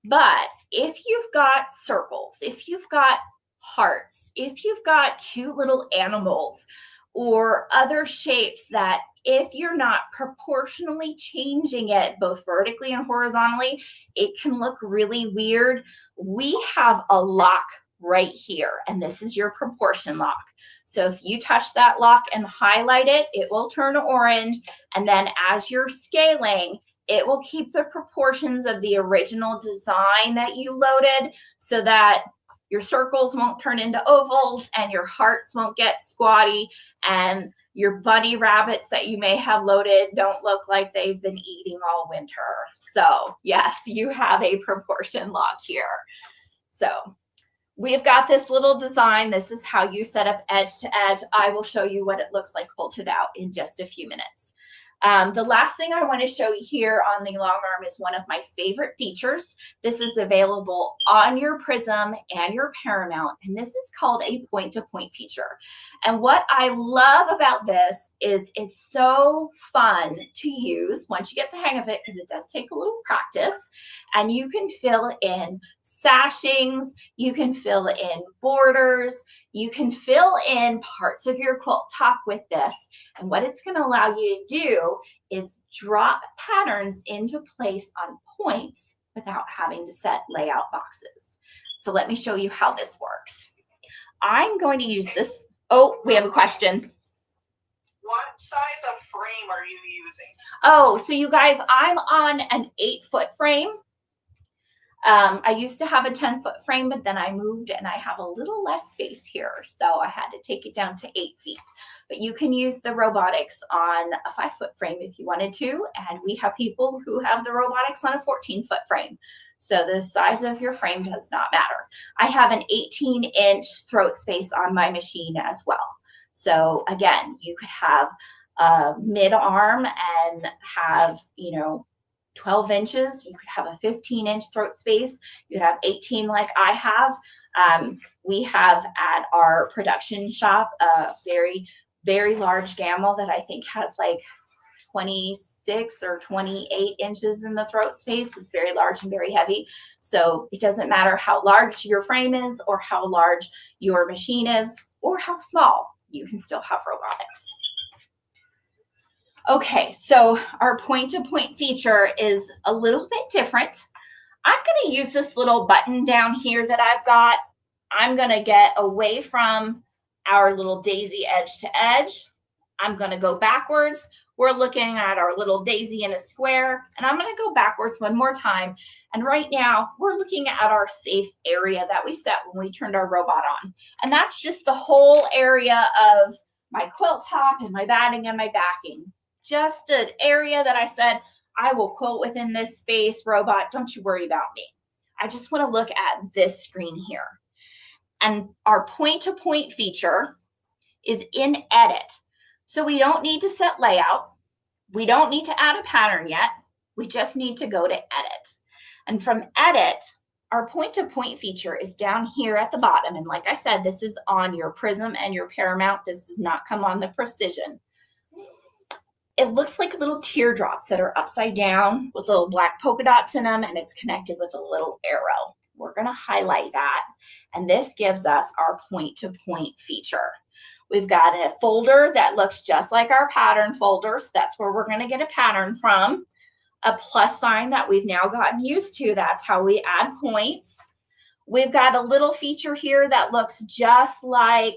But if you've got circles, if you've got hearts, if you've got cute little animals or other shapes that if you're not proportionally changing it both vertically and horizontally, it can look really weird. We have a lock right here, and this is your proportion lock. So if you touch that lock and highlight it, it will turn orange. And then as you're scaling, it will keep the proportions of the original design that you loaded so that your circles won't turn into ovals and your hearts won't get squatty and your bunny rabbits that you may have loaded don't look like they've been eating all winter. So yes, you have a proportion lock here. So we've got this little design. This is how you set up edge to edge. I will show you what it looks like quilted out in just a few minutes. The last thing I want to show you here on the long arm is one of my favorite features. This is available on your Prism and your Paramount, and this is called a point-to-point feature. And what I love about this is it's so fun to use once you get the hang of it, because it does take a little practice, and you can fill in sashings, you can fill in borders, you can fill in parts of your quilt top with this. And what it's going to allow you to do is drop patterns into place on points without having to set layout boxes. So let me show you how this works. I'm going to use this. Oh, we have a question. What size of frame are you using? Oh, so you guys, I'm on an 8-foot frame. I used to have a 10-foot frame, but then I moved and I have a little less space here. So I had to take it down to 8 feet. But you can use the robotics on a 5-foot frame if you wanted to. And we have people who have the robotics on a 14-foot frame. So the size of your frame does not matter. I have an 18-inch throat space on my machine as well. So again, you could have a mid-arm and have, 12 inches. You could have a 15-inch throat space. You could have 18 like I have. We have at our production shop a very, very large gamma that I think has like 26 or 28 inches in the throat space. It's very large and very heavy. So it doesn't matter how large your frame is or how large your machine is or how small, you can still have robotics. Okay, so our point-to-point feature is a little bit different. I'm going to use this little button down here that I've got. I'm going to get away from our little daisy edge to edge. I'm going to go backwards. We're looking at our little daisy in a square, and I'm going to go backwards one more time. And right now, we're looking at our safe area that we set when we turned our robot on. And that's just the whole area of my quilt top and my batting and my backing. Just an area that I said, I will quilt within this space, robot, don't you worry about me. I just want to look at this screen here. And our point-to-point feature is in edit. So we don't need to set layout. We don't need to add a pattern yet. We just need to go to edit. And from edit, our point-to-point feature is down here at the bottom. And like I said, this is on your Prism and your Paramount. This does not come on the Precision. It looks like little teardrops that are upside down with little black polka dots in them, and it's connected with a little arrow. We're going to highlight that, and this gives us our point-to-point feature. We've got a folder that looks just like our pattern folder, so that's where we're going to get a pattern from. A plus sign that we've now gotten used to, that's how we add points. We've got a little feature here that looks just like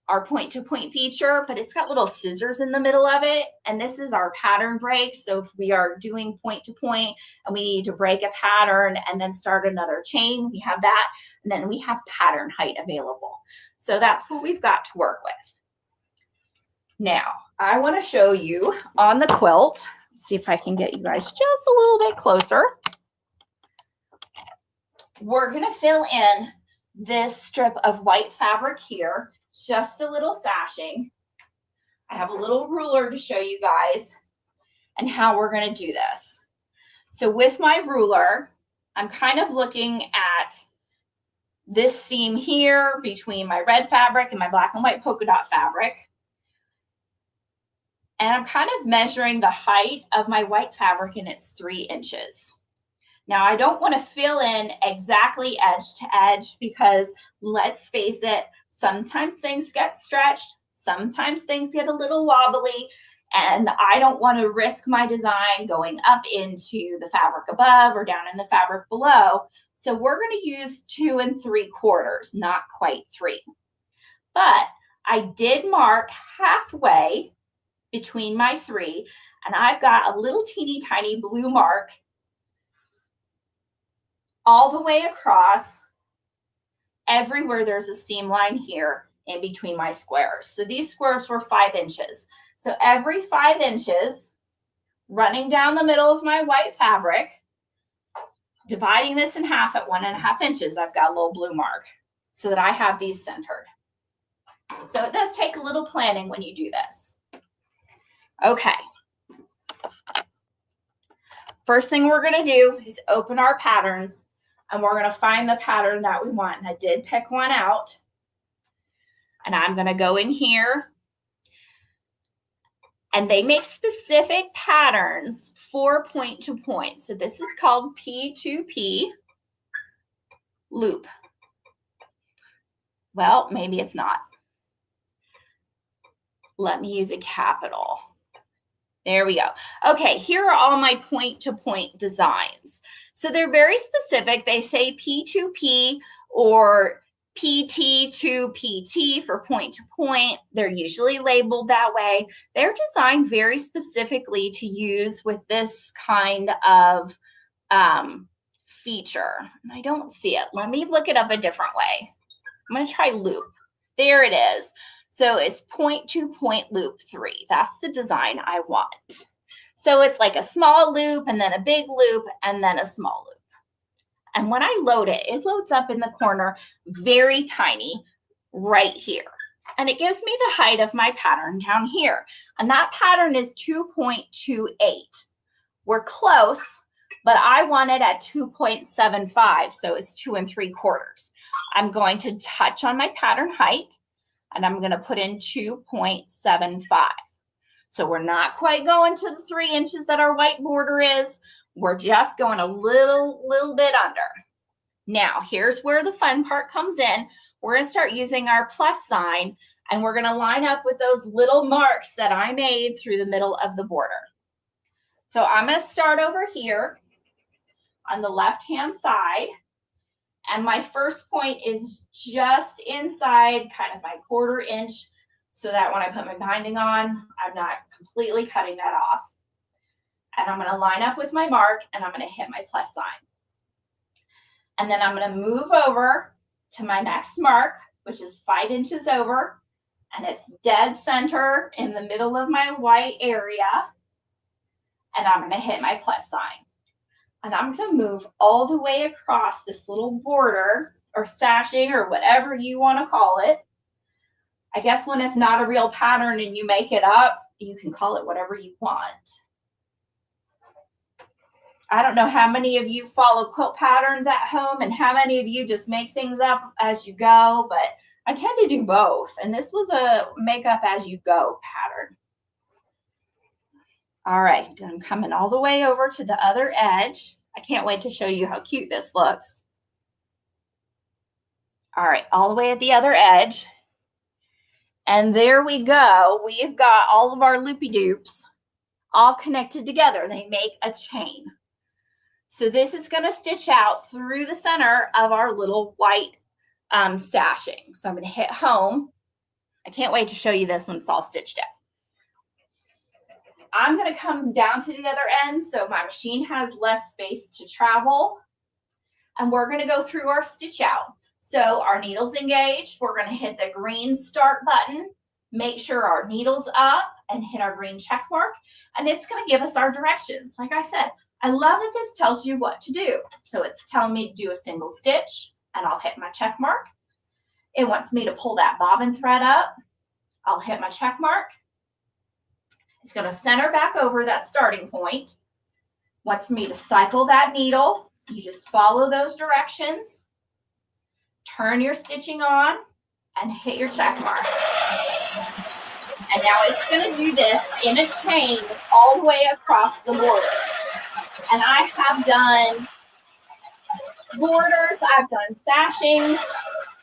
our point-to-point feature, but it's got little scissors in the middle of it, and this is our pattern break. So if we are doing point-to-point and we need to break a pattern and then start another chain, we have that, and then we have pattern height available. So that's what we've got to work with. Now, I want to show you on the quilt, see if I can get you guys just a little bit closer. We're going to fill in this strip of white fabric here. Just a little sashing. I have a little ruler to show you guys and how we're going to do this. So with my ruler, I'm kind of looking at this seam here between my red fabric and my black and white polka dot fabric. And I'm kind of measuring the height of my white fabric, and it's 3 inches. Now, I don't want to fill in exactly edge to edge because let's face it, sometimes things get stretched, sometimes things get a little wobbly, and I don't want to risk my design going up into the fabric above or down in the fabric below. So we're going to use 2 3/4, not quite 3. But I did mark halfway between my 3, and I've got a little teeny tiny blue mark all the way across everywhere there's a seam line here in between my squares. So these squares were 5 inches. So every 5 inches running down the middle of my white fabric, dividing this in half at 1.5 inches, I've got a little blue mark so that I have these centered. So it does take a little planning when you do this. Okay. First thing we're going to do is open our patterns, and we're going to find the pattern that we want. And I did pick one out, and I'm going to go in here, and they make specific patterns for point-to-point. So this is called P2P loop. Well, maybe it's not. Let me use a capital. There we go. Okay, here are all my point-to-point designs. So they're very specific. They say P2P or PT to PT for point-to-point. They're usually labeled that way. They're designed very specifically to use with this kind of feature. And I don't see it. Let me look it up a different way. I'm going to try loop. There it is. So it's point to point loop 3. That's the design I want. So it's like a small loop and then a big loop and then a small loop. And when I load it, it loads up in the corner very tiny right here. And it gives me the height of my pattern down here. And that pattern is 2.28. We're close, but I want it at 2.75. So it's 2 3/4. I'm going to touch on my pattern height and I'm going to put in 2.75. So we're not quite going to the 3 inches that our white border is. We're just going a little bit under. Now, here's where the fun part comes in. We're going to start using our plus sign, and we're going to line up with those little marks that I made through the middle of the border. So I'm going to start over here on the left-hand side, and my first point is just inside kind of my 1/4 inch, so that when I put my binding on, I'm not completely cutting that off. And I'm going to line up with my mark, and I'm going to hit my plus sign. And then I'm going to move over to my next mark, which is 5 inches over, and it's dead center in the middle of my white area. And I'm going to hit my plus sign. And I'm going to move all the way across this little border or sashing or whatever you want to call it. I guess when it's not a real pattern and you make it up, you can call it whatever you want. I don't know how many of you follow quilt patterns at home and how many of you just make things up as you go, but I tend to do both. And this was a make up as you go pattern. All right, I'm coming all the way over to the other edge. I can't wait to show you how cute this looks. All right, all the way at the other edge. And there we go. We've got all of our loopy doops all connected together. They make a chain. So this is going to stitch out through the center of our little white sashing. So I'm going to hit home. I can't wait to show you this when it's all stitched out. I'm going to come down to the other end so my machine has less space to travel. And we're going to go through our stitch out. So our needle's engaged. We're going to hit the green start button, make sure our needle's up and hit our green check mark. And it's going to give us our directions. Like I said, I love that this tells you what to do. So it's telling me to do a single stitch and I'll hit my check mark. It wants me to pull that bobbin thread up. I'll hit my check mark. It's going to center back over that starting point. Wants me to cycle that needle. You just follow those directions. Turn your stitching on and hit your check mark. And now it's going to do this in a chain all the way across the border. And I have done borders, I've done sashings.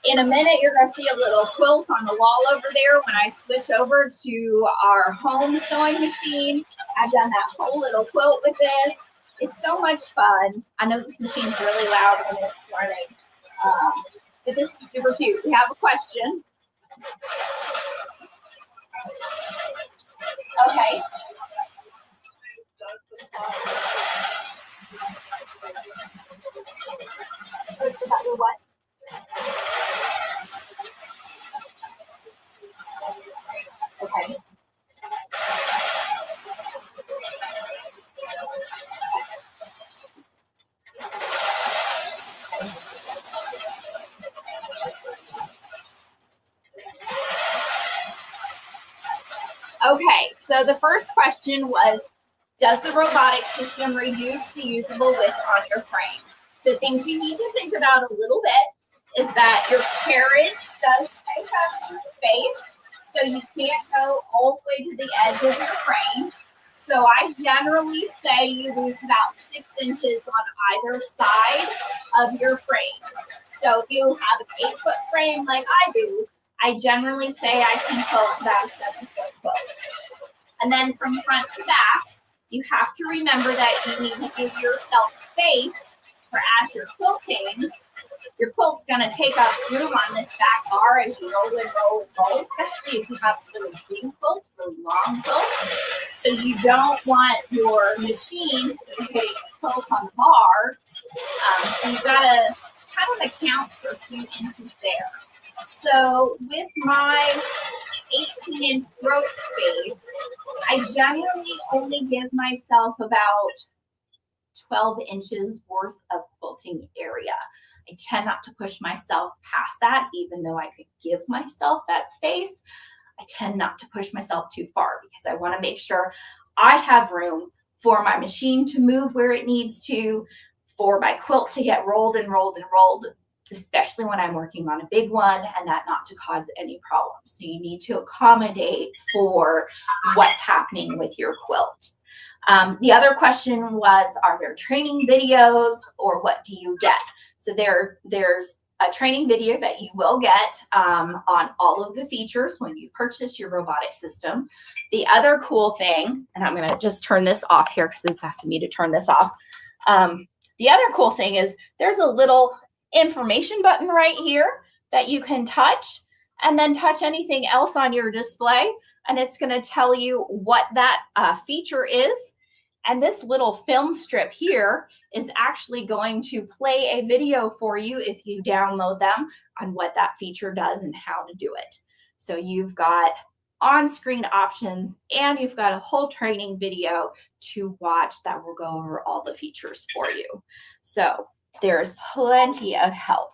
In a minute, you're going to see a little quilt on the wall over there when I switch over to our home sewing machine. I've done that whole little quilt with this. It's so much fun. I know this machine's really loud when it's running, but this is super cute. We have a question. Okay. About your what? Okay. Okay, so the first question was, does the robotic system reduce the usable width on your frame? So things you need to think about a little bit is that your carriage does take up some space, so you can't go all the way to the edge of your frame. So I generally say you lose about 6 inches on either side of your frame. So if you have an 8-foot frame like I do, I generally say I can quilt about a 7-foot quilt. And then from front to back, you have to remember that you need to give yourself space for as you're quilting, your quilt's going to take up room on this back bar as you roll and roll and roll, especially if you have really big quilts, really long quilts. So you don't want your machine to be hitting the quilt on the bar. So you've got to kind of account for a few inches there. So with my 18-inch throat space, I generally only give myself about 12 inches worth of quilting area. I tend not to push myself past that, even though I could give myself that space. I tend not to push myself too far because I want to make sure I have room for my machine to move where it needs to, for my quilt to get rolled and rolled and rolled, especially when I'm working on a big one, and that not to cause any problems. So you need to accommodate for what's happening with your quilt. The other question was, are there training videos or what do you get? So there's a training video that you will get on all of the features when you purchase your robotic system. The other cool thing, and I'm going to just turn this off here because it's asking me to turn this off. The other cool thing is there's a little information button right here that you can touch, and then touch anything else on your display, and it's going to tell you what that feature is. And this little film strip here is actually going to play a video for you if you download them on what that feature does and how to do it. So you've got on-screen options and you've got a whole training video to watch that will go over all the features for you. So there's plenty of help.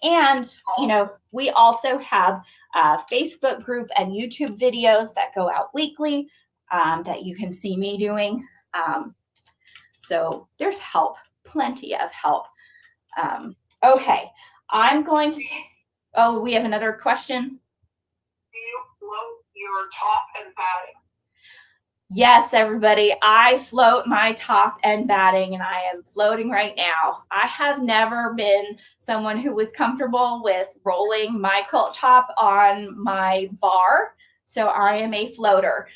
And, you know, we also have a Facebook group and YouTube videos that go out weekly that you can see me doing. So there's help, plenty of help. Okay, I'm going to oh, we have another question. Do you float your top and batting? Yes, everybody, I float my top and batting, and I am floating right now. I have never been someone who was comfortable with rolling my quilt top on my bar, so I am a floater.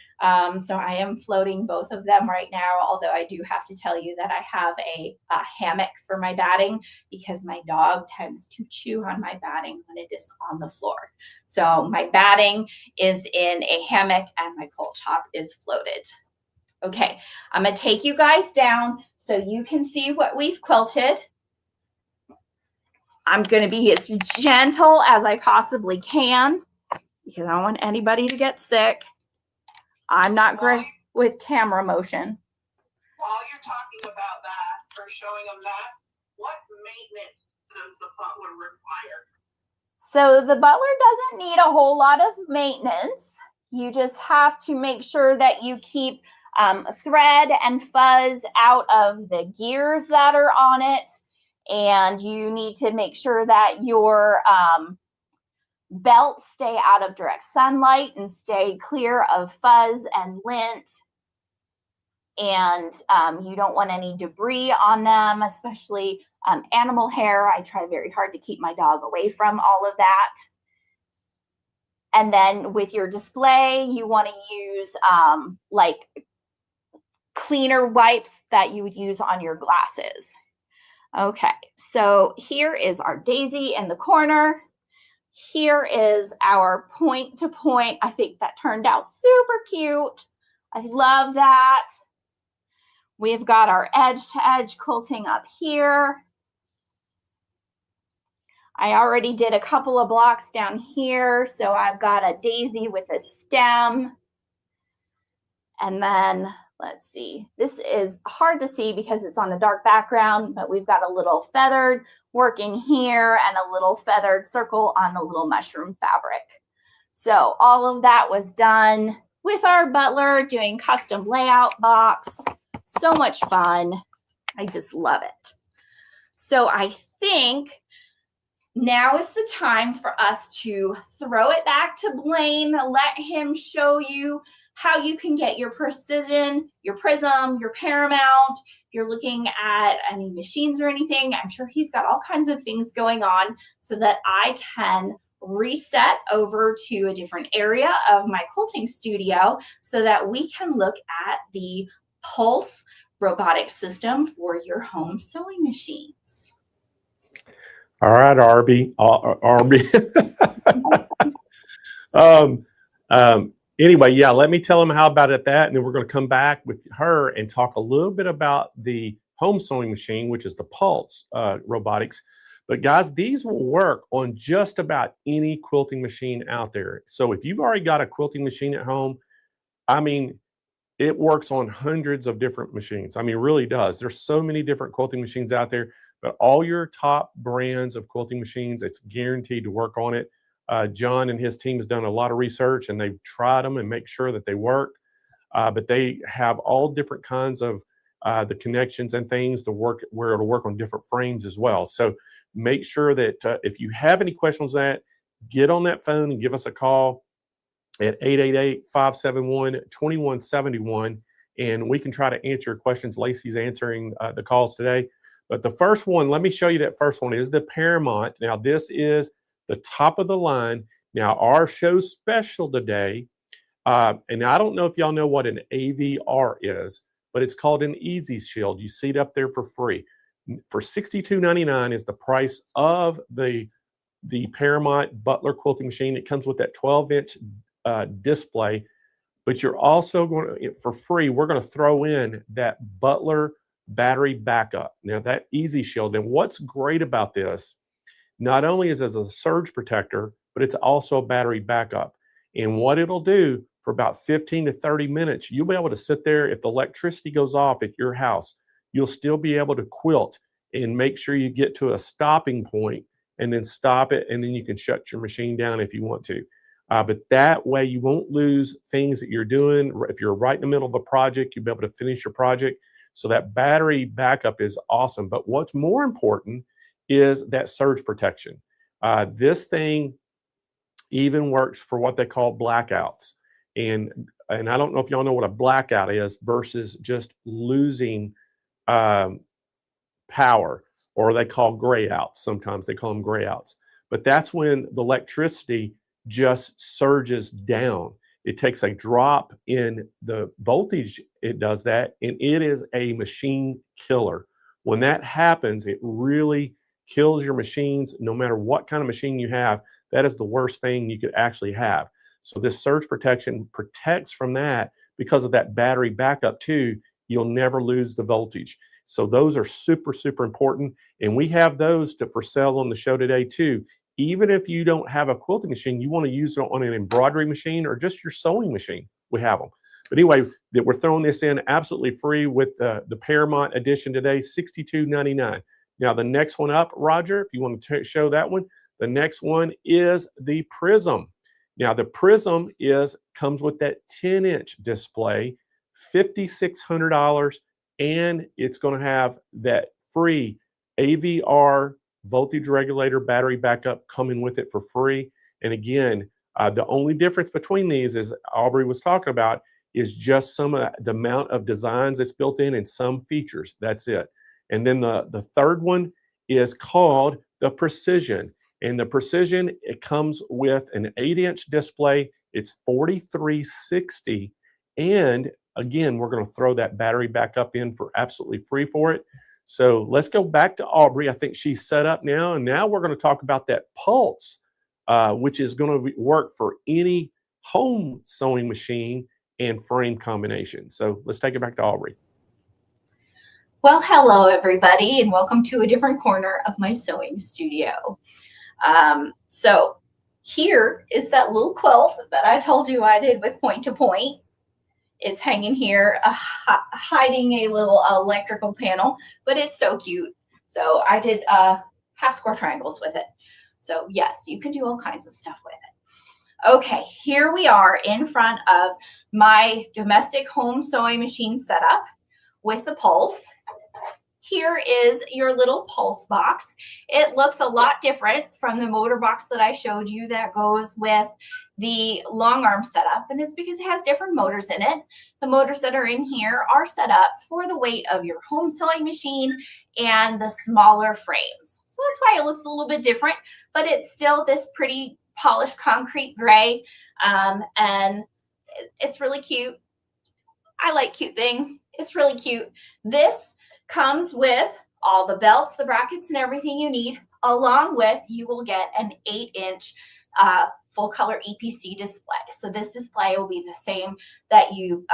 So I am floating both of them right now, although I do have to tell you that I have a hammock for my batting because my dog tends to chew on my batting when it is on the floor. So my batting is in a hammock and my quilt top is floated. Okay, I'm going to take you guys down so you can see what we've quilted. I'm going to be as gentle as I possibly can because I don't want anybody to get sick. I'm not great with camera motion. While you're talking about that or showing them that, what maintenance does the Butler require? So the Butler doesn't need a whole lot of maintenance. You just have to make sure that you keep thread and fuzz out of the gears that are on it. And you need to make sure that your belts stay out of direct sunlight and stay clear of fuzz and lint. And you don't want any debris on them, especially animal hair. I try very hard to keep my dog away from all of that. And then with your display, you want to use like cleaner wipes that you would use on your glasses. Okay, so here is our daisy in the corner. Here is our point to point. I think that turned out super cute. I love that. We've got our edge to edge quilting up here. I already did a couple of blocks down here. So I've got a daisy with a stem. And then let's see, this is hard to see because it's on a dark background, but we've got a little feathered working here and a little feathered circle on the little mushroom fabric. So all of that was done with our Butler, doing custom layout box. So much fun. I just love it. So I think now is the time for us to throw it back to Blaine, let him show you how you can get your precision, your prism, your paramount. If you're looking at any machines or anything, I'm sure he's got all kinds of things going on so that I can reset over to a different area of my quilting studio so that we can look at the pulse robotic system for your home sewing machines. All right, Arby. Arby. Anyway, yeah, let me tell them how about that, and then we're going to come back with her and talk a little bit about the home sewing machine, which is the Pulse robotics. But guys, these will work on just about any quilting machine out there. So if you've already got a quilting machine at home, I mean, it works on hundreds of different machines. I mean, it really does. There's so many different quilting machines out there, but all your top brands of quilting machines, it's guaranteed to work on it. John and his team has done a lot of research and they've tried them and make sure that they work. But they have all different kinds of the connections and things to work where it'll work on different frames as well. So make sure that if you have any questions on that, get on that phone and give us a call at 888-571-2171, and we can try to answer your questions. Lacey's answering the calls today. But the first one, let me show you that first one, is the Paramount. Now, this is the top of the line. Now, our show special today, and I don't know if y'all know what an AVR is, but it's called an Easy Shield. You see it up there for free. For $62.99 is the price of the Paramount Butler quilting machine. It comes with that 12-inch display, but you're also going to, for free, we're going to throw in that Butler battery backup. Now, that Easy Shield, and what's great about this, not only is it as a surge protector, but it's also a battery backup. And what it'll do, for about 15 to 30 minutes, you'll be able to sit there. If the electricity goes off at your house, you'll still be able to quilt and make sure you get to a stopping point and then stop it, and then you can shut your machine down if you want to. But that way you won't lose things that you're doing. If you're right in the middle of a project, you'll be able to finish your project. So that battery backup is awesome. But what's more important is that surge protection. This thing even works for what they call blackouts. And I don't know if y'all know what a blackout is versus just losing power, or they call grayouts. Sometimes they call them grayouts. But that's when the electricity just surges down. It takes a drop in the voltage, it does that, and it is a machine killer. When that happens, it really kills your machines. No matter what kind of machine you have, that is the worst thing you could actually have. So this surge protection protects from that. Because of that battery backup too, you'll never lose the voltage. So those are super, super important. And we have those for sale on the show today too. Even if you don't have a quilting machine, you want to use it on an embroidery machine or just your sewing machine, we have them. But anyway, that we're throwing this in absolutely free with the Paramount edition today, $62.99. Now the next one up, Roger, if you want to show that one, the next one is the Prism. Now the Prism comes with that 10-inch display, $5,600, and it's going to have that free AVR voltage regulator battery backup coming with it for free. And again, the only difference between these, as Aubrey was talking about, is just some of the amount of designs that's built in and some features. That's it. And then the third one is called the Precision. And the Precision, it comes with an 8-inch display. It's $4,360. And again, we're going to throw that battery backup in for absolutely free for it. So let's go back to Aubrey. I think she's set up now. And now we're going to talk about that Pulse, which is going to work for any home sewing machine and frame combination. So let's take it back to Aubrey. Well, hello, everybody, and welcome to a different corner of my sewing studio. So here is that little quilt that I told you I did with point to point. It's hanging here, hiding a little electrical panel, but it's so cute. So I did half square triangles with it. So yes, you can do all kinds of stuff with it. Okay, here we are in front of my domestic home sewing machine setup with the Pulse. Here is your little Pulse box. It looks a lot different from the motor box that I showed you that goes with the long arm setup, and it's because it has different motors in it. The motors that are in here are set up for the weight of your home sewing machine and the smaller frames. So that's why it looks a little bit different, but it's still this pretty polished concrete gray, and it's really cute. I like cute things. It's really cute. This comes with all the belts, the brackets, and everything you need. Along with, you will get an 8-inch full color EPC display. So this display will be the same that you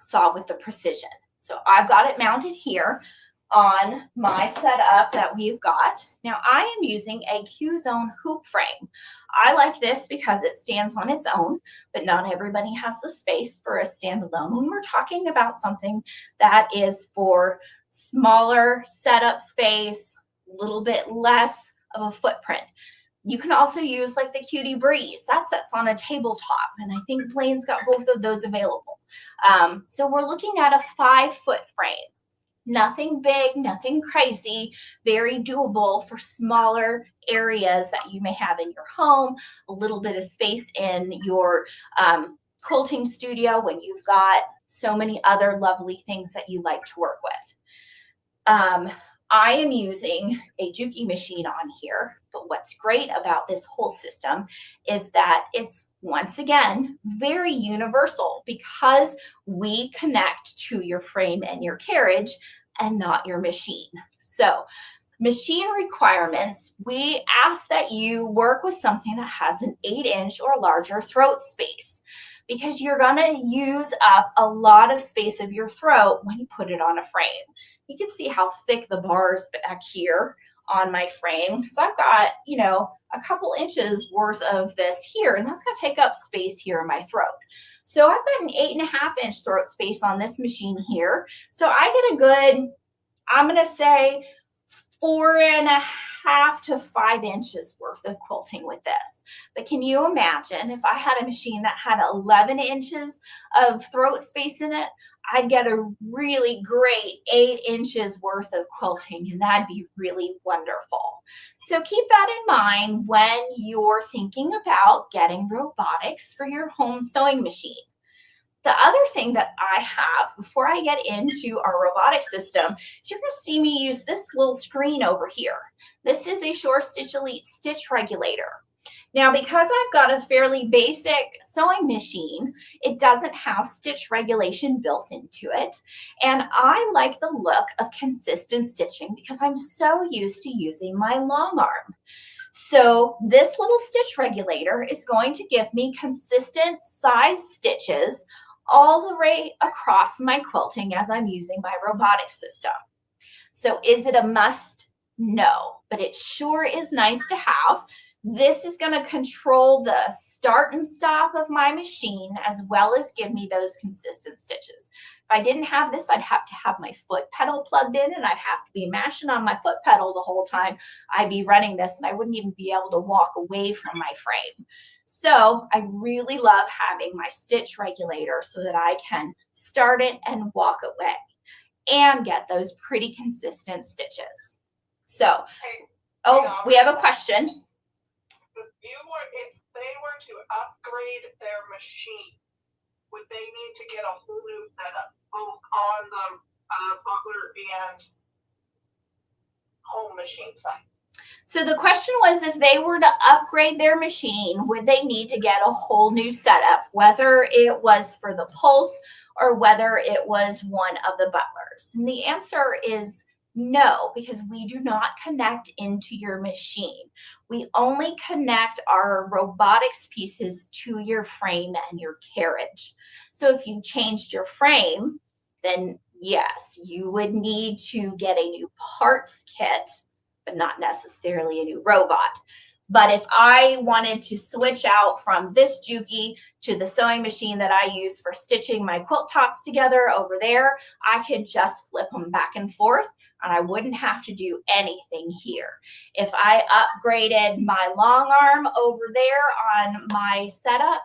saw with the Precision. So I've got it mounted here on my setup that we've got. Now I am using a Q-Zone hoop frame. I like this because it stands on its own, but not everybody has the space for a standalone when we're talking about something that is for smaller setup space, a little bit less of a footprint. You can also use like the Cutie Breeze. That sets on a tabletop, and I think Blaine's got both of those available. So we're looking at a 5-foot frame. Nothing big, nothing crazy, very doable for smaller areas that you may have in your home, a little bit of space in your quilting studio when you've got so many other lovely things that you like to work with. I am using a Juki machine on here, but what's great about this whole system is that it's, once again, very universal because we connect to your frame and your carriage and not your machine. So machine requirements, we ask that you work with something that has an 8-inch or larger throat space, because you're gonna use up a lot of space of your throat when you put it on a frame. You can see how thick the bars back here on my frame, because I've got, you know, a couple inches worth of this here, and that's gonna take up space here in my throat. So I've got an 8.5-inch throat space on this machine here. So I get a good, I'm gonna say 4.5 to 5 inches worth of quilting with this. But can you imagine if I had a machine that had 11 inches of throat space in it? I'd get a really great 8 inches worth of quilting, and that'd be really wonderful. So keep that in mind when you're thinking about getting robotics for your home sewing machine. The other thing that I have before I get into our robotic system is you're going to see me use this little screen over here. This is a Shore Stitch Elite stitch regulator. Now, because I've got a fairly basic sewing machine, it doesn't have stitch regulation built into it. And I like the look of consistent stitching because I'm so used to using my long arm. So this little stitch regulator is going to give me consistent size stitches all the way across my quilting as I'm using my robotic system. So is it a must? No, but it sure is nice to have. This is going to control the start and stop of my machine as well as give me those consistent stitches. If I didn't have this, I'd have to have my foot pedal plugged in, and I'd have to be mashing on my foot pedal the whole time I'd be running this, and I wouldn't even be able to walk away from my frame. So I really love having my stitch regulator so that I can start it and walk away and get those pretty consistent stitches. So, oh, we have a question. If they were to upgrade their machine, would they need to get a whole new setup, both on the Butler and home machine side? So the question was, if they were to upgrade their machine, would they need to get a whole new setup, whether it was for the Pulse or whether it was one of the Butlers? And the answer is no, because we do not connect into your machine. We only connect our robotics pieces to your frame and your carriage. So if you changed your frame, then yes, you would need to get a new parts kit, but not necessarily a new robot. But if I wanted to switch out from this Juki to the sewing machine that I use for stitching my quilt tops together over there, I could just flip them back and forth, and I wouldn't have to do anything here. If I upgraded my long arm over there on my setup,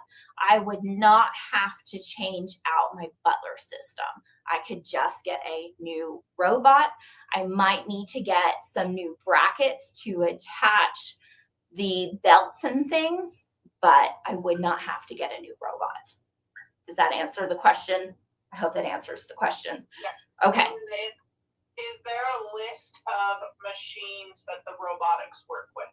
I would not have to change out my Butler system. I could just get a new robot. I might need to get some new brackets to attach the belts and things, but I would not have to get a new robot. Does that answer the question? I hope that answers the question. Yeah. Okay. Is there a list of machines that the robotics work with?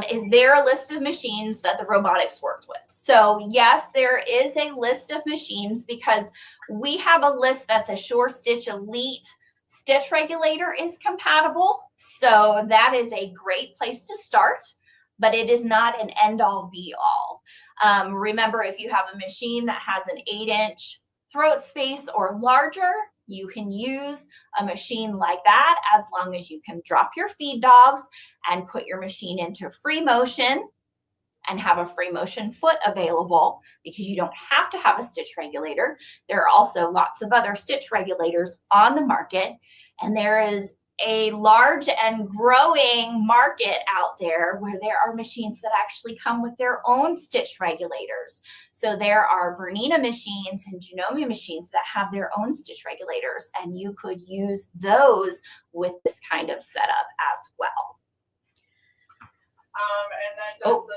Is there a list of machines that the robotics worked with? So yes, there is a list of machines because we have a list that the Sure Stitch Elite stitch regulator is compatible. So that is a great place to start, but it is not an end all be all. Remember, if you have a machine that has an 8-inch throat space or larger, you can use a machine like that as long as you can drop your feed dogs and put your machine into free motion and have a free motion foot available, because you don't have to have a stitch regulator. There are also lots of other stitch regulators on the market, and there is a large and growing market out there where there are machines that actually come with their own stitch regulators. So there are Bernina machines and Janome machines that have their own stitch regulators, and you could use those with this kind of setup as well. And then does the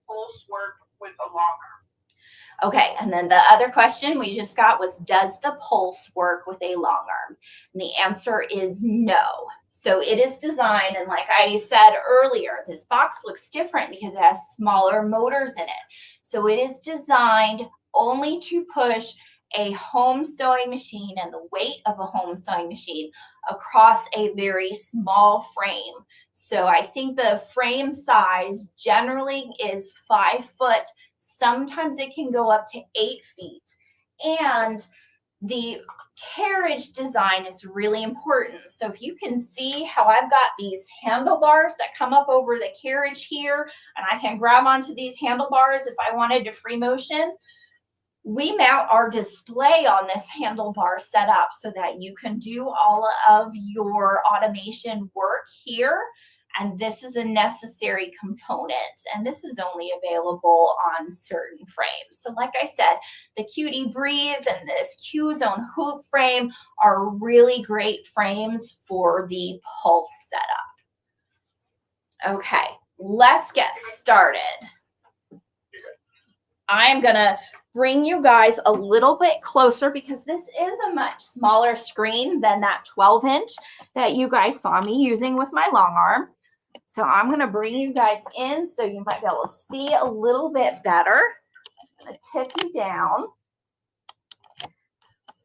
pulse work with a long arm? Okay, and then the other question we just got was, does the pulse work with a long arm? And the answer is no. So it is designed, and like I said earlier, this box looks different because it has smaller motors in it. So it is designed only to push a home sewing machine and the weight of a home sewing machine across a very small frame. So I think the frame size generally is 5 foot. Sometimes it can go up to 8 feet. And the carriage design is really important. So if you can see how I've got these handlebars that come up over the carriage here, and I can grab onto these handlebars if I wanted to free motion. We mount our display on this handlebar setup so that you can do all of your automation work here. And this is a necessary component, and this is only available on certain frames. So like I said, the Cutie Breeze and this Q-Zone hoop frame are really great frames for the pulse setup. Okay, let's get started. I'm gonna bring you guys a little bit closer because this is a much smaller screen than that 12-inch that you guys saw me using with my long arm. So I'm going to bring you guys in so you might be able to see a little bit better. I'm going to tip you down.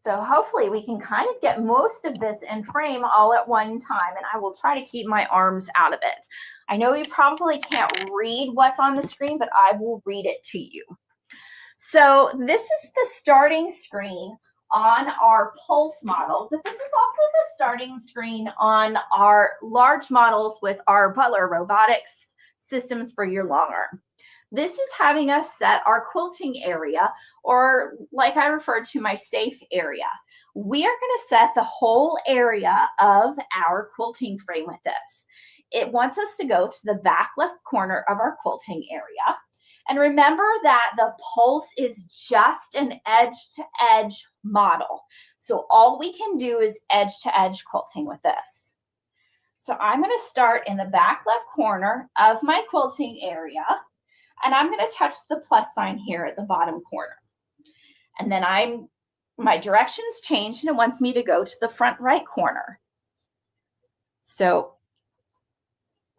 So hopefully we can kind of get most of this in frame all at one time, and I will try to keep my arms out of it. I know you probably can't read what's on the screen, but I will read it to you. So this is the starting screen on our pulse model, but this is also the starting screen on our large models with our Butler Robotics systems for your long arm. This is having us set our quilting area, or like I referred to, my safe area. We are going to set the whole area of our quilting frame with this. It wants us to go to the back left corner of our quilting area. And remember that the pulse is just an edge-to-edge model. So all we can do is edge-to-edge quilting with this. So I'm going to start in the back left corner of my quilting area, and I'm going to touch the plus sign here at the bottom corner. And then my directions changed, and it wants me to go to the front right corner. So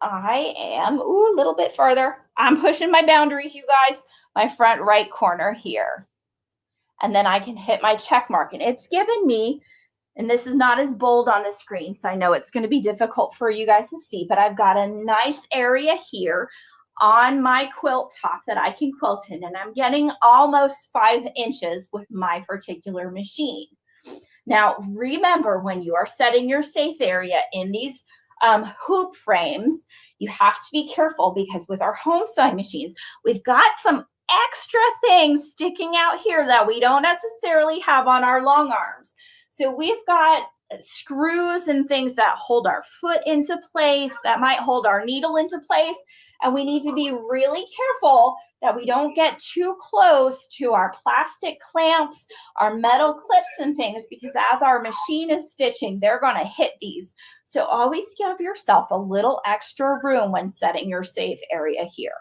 I am a little bit further. I'm pushing my boundaries, you guys. My front right corner here. And then I can hit my check mark. And it's given me, and this is not as bold on the screen, so I know it's going to be difficult for you guys to see, but I've got a nice area here on my quilt top that I can quilt in. And I'm getting almost 5 inches with my particular machine. Now, remember, when you are setting your safe area in these hoop frames, you have to be careful, because with our home sewing machines, we've got some extra things sticking out here that we don't necessarily have on our long arms. So we've got screws and things that hold our foot into place, that might hold our needle into place. And we need to be really careful that we don't get too close to our plastic clamps, our metal clips and things, because as our machine is stitching, they're going to hit these. So always give yourself a little extra room when setting your safe area here.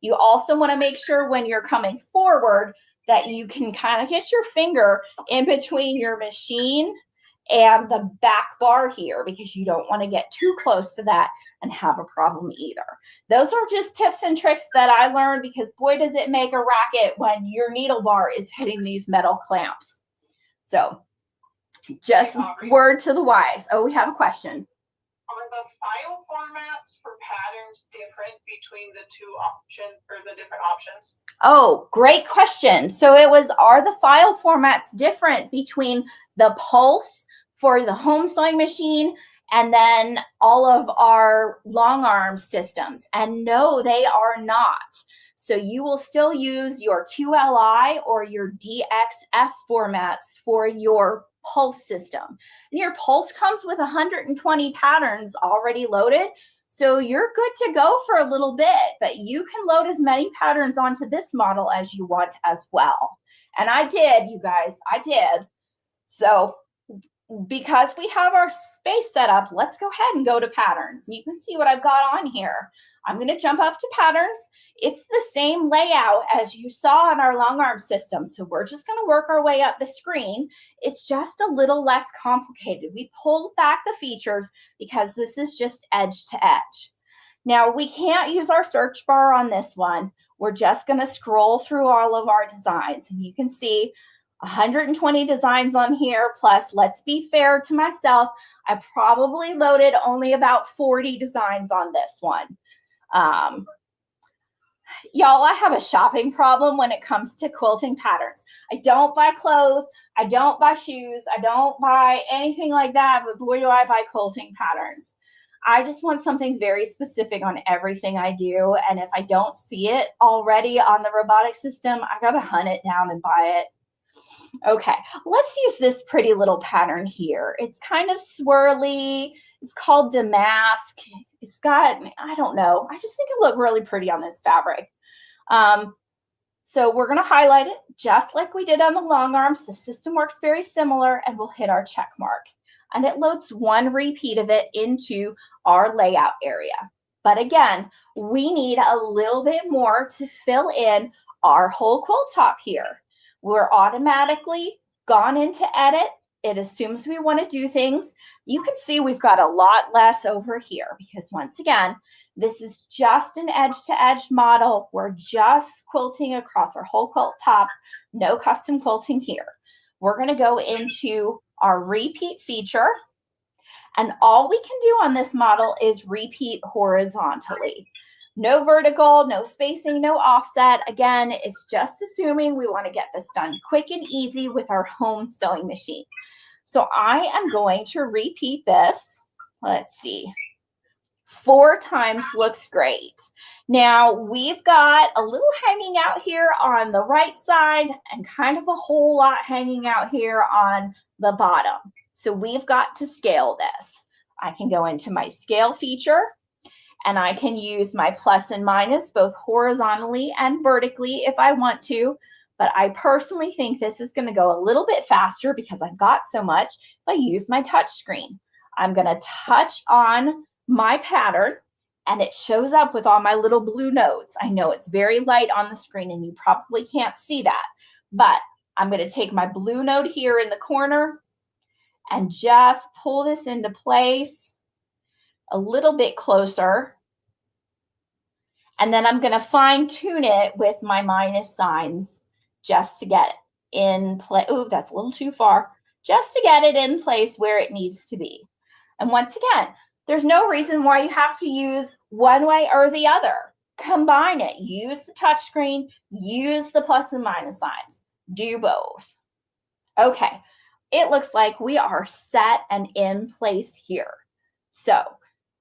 You also want to make sure when you're coming forward that you can kind of get your finger in between your machine and the back bar here, because you don't want to get too close to that and have a problem either. Those are just tips and tricks that I learned, because boy, does it make a racket when your needle bar is hitting these metal clamps. So just word to the wise. Oh, we have a question. Are the file formats for patterns different between the two options, or the different options? Oh, great question. So it was, are the file formats different between the Pulse for the home sewing machine and then all of our long arm systems? And no, they are not. So you will still use your QLI or your DXF formats for your Pulse system. And your Pulse comes with 120 patterns already loaded. So you're good to go for a little bit, but you can load as many patterns onto this model as you want as well. And I did, you guys, I did. So because we have our space set up, let's go ahead and go to patterns. You can see what I've got on here. I'm going to jump up to patterns. It's the same layout as you saw in our long arm system. So we're just going to work our way up the screen. It's just a little less complicated. We pulled back the features because this is just edge to edge. Now we can't use our search bar on this one. We're just going to scroll through all of our designs, and you can see 120 designs on here. Plus, let's be fair to myself, I probably loaded only about 40 designs on this one. Y'all, I have a shopping problem when it comes to quilting patterns. I don't buy clothes, I don't buy shoes, I don't buy anything like that, but boy, do I buy quilting patterns. I just want something very specific on everything I do, and if I don't see it already on the robotic system, I gotta hunt it down and buy it. Okay, let's use this pretty little pattern here. It's kind of swirly. It's called Damask. It's got, I don't know, I just think it looked really pretty on this fabric. So we're going to highlight it just like we did on the long arms. The system works very similar, and we'll hit our check mark. And it loads one repeat of it into our layout area. But again, we need a little bit more to fill in our whole quilt top here. We're automatically gone into edit. It assumes we want to do things. You can see we've got a lot less over here because once again, this is just an edge-to-edge model. We're just quilting across our whole quilt top, no custom quilting here. We're going to go into our repeat feature, and all we can do on this model is repeat horizontally. No vertical, no spacing, no offset. Again, it's just assuming we want to get this done quick and easy with our home sewing machine. So I am going to repeat this. Let's see. 4 times looks great. Now we've got a little hanging out here on the right side and kind of a whole lot hanging out here on the bottom. So we've got to scale this. I can go into my scale feature, and I can use my plus and minus both horizontally and vertically if I want to. But I personally think this is going to go a little bit faster because I've got so much if I use my touch screen. I'm going to touch on my pattern, and it shows up with all my little blue nodes. I know it's very light on the screen and you probably can't see that, but I'm going to take my blue node here in the corner and just pull this into place a little bit closer. And then I'm going to fine tune it with my minus signs just to get in place. Oh, that's a little too far. Just to get it in place where it needs to be. And once again, there's no reason why you have to use one way or the other. Combine it. Use the touch screen. Use the plus and minus signs. Do both. Okay. It looks like we are set and in place here. So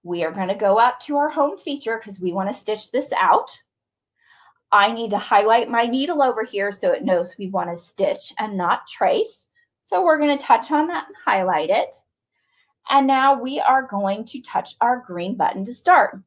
we are going to go up to our home feature because we want to stitch this out. I need to highlight my needle over here so it knows we want to stitch and not trace. So we're going to touch on that and highlight it. And now we are going to touch our green button to start.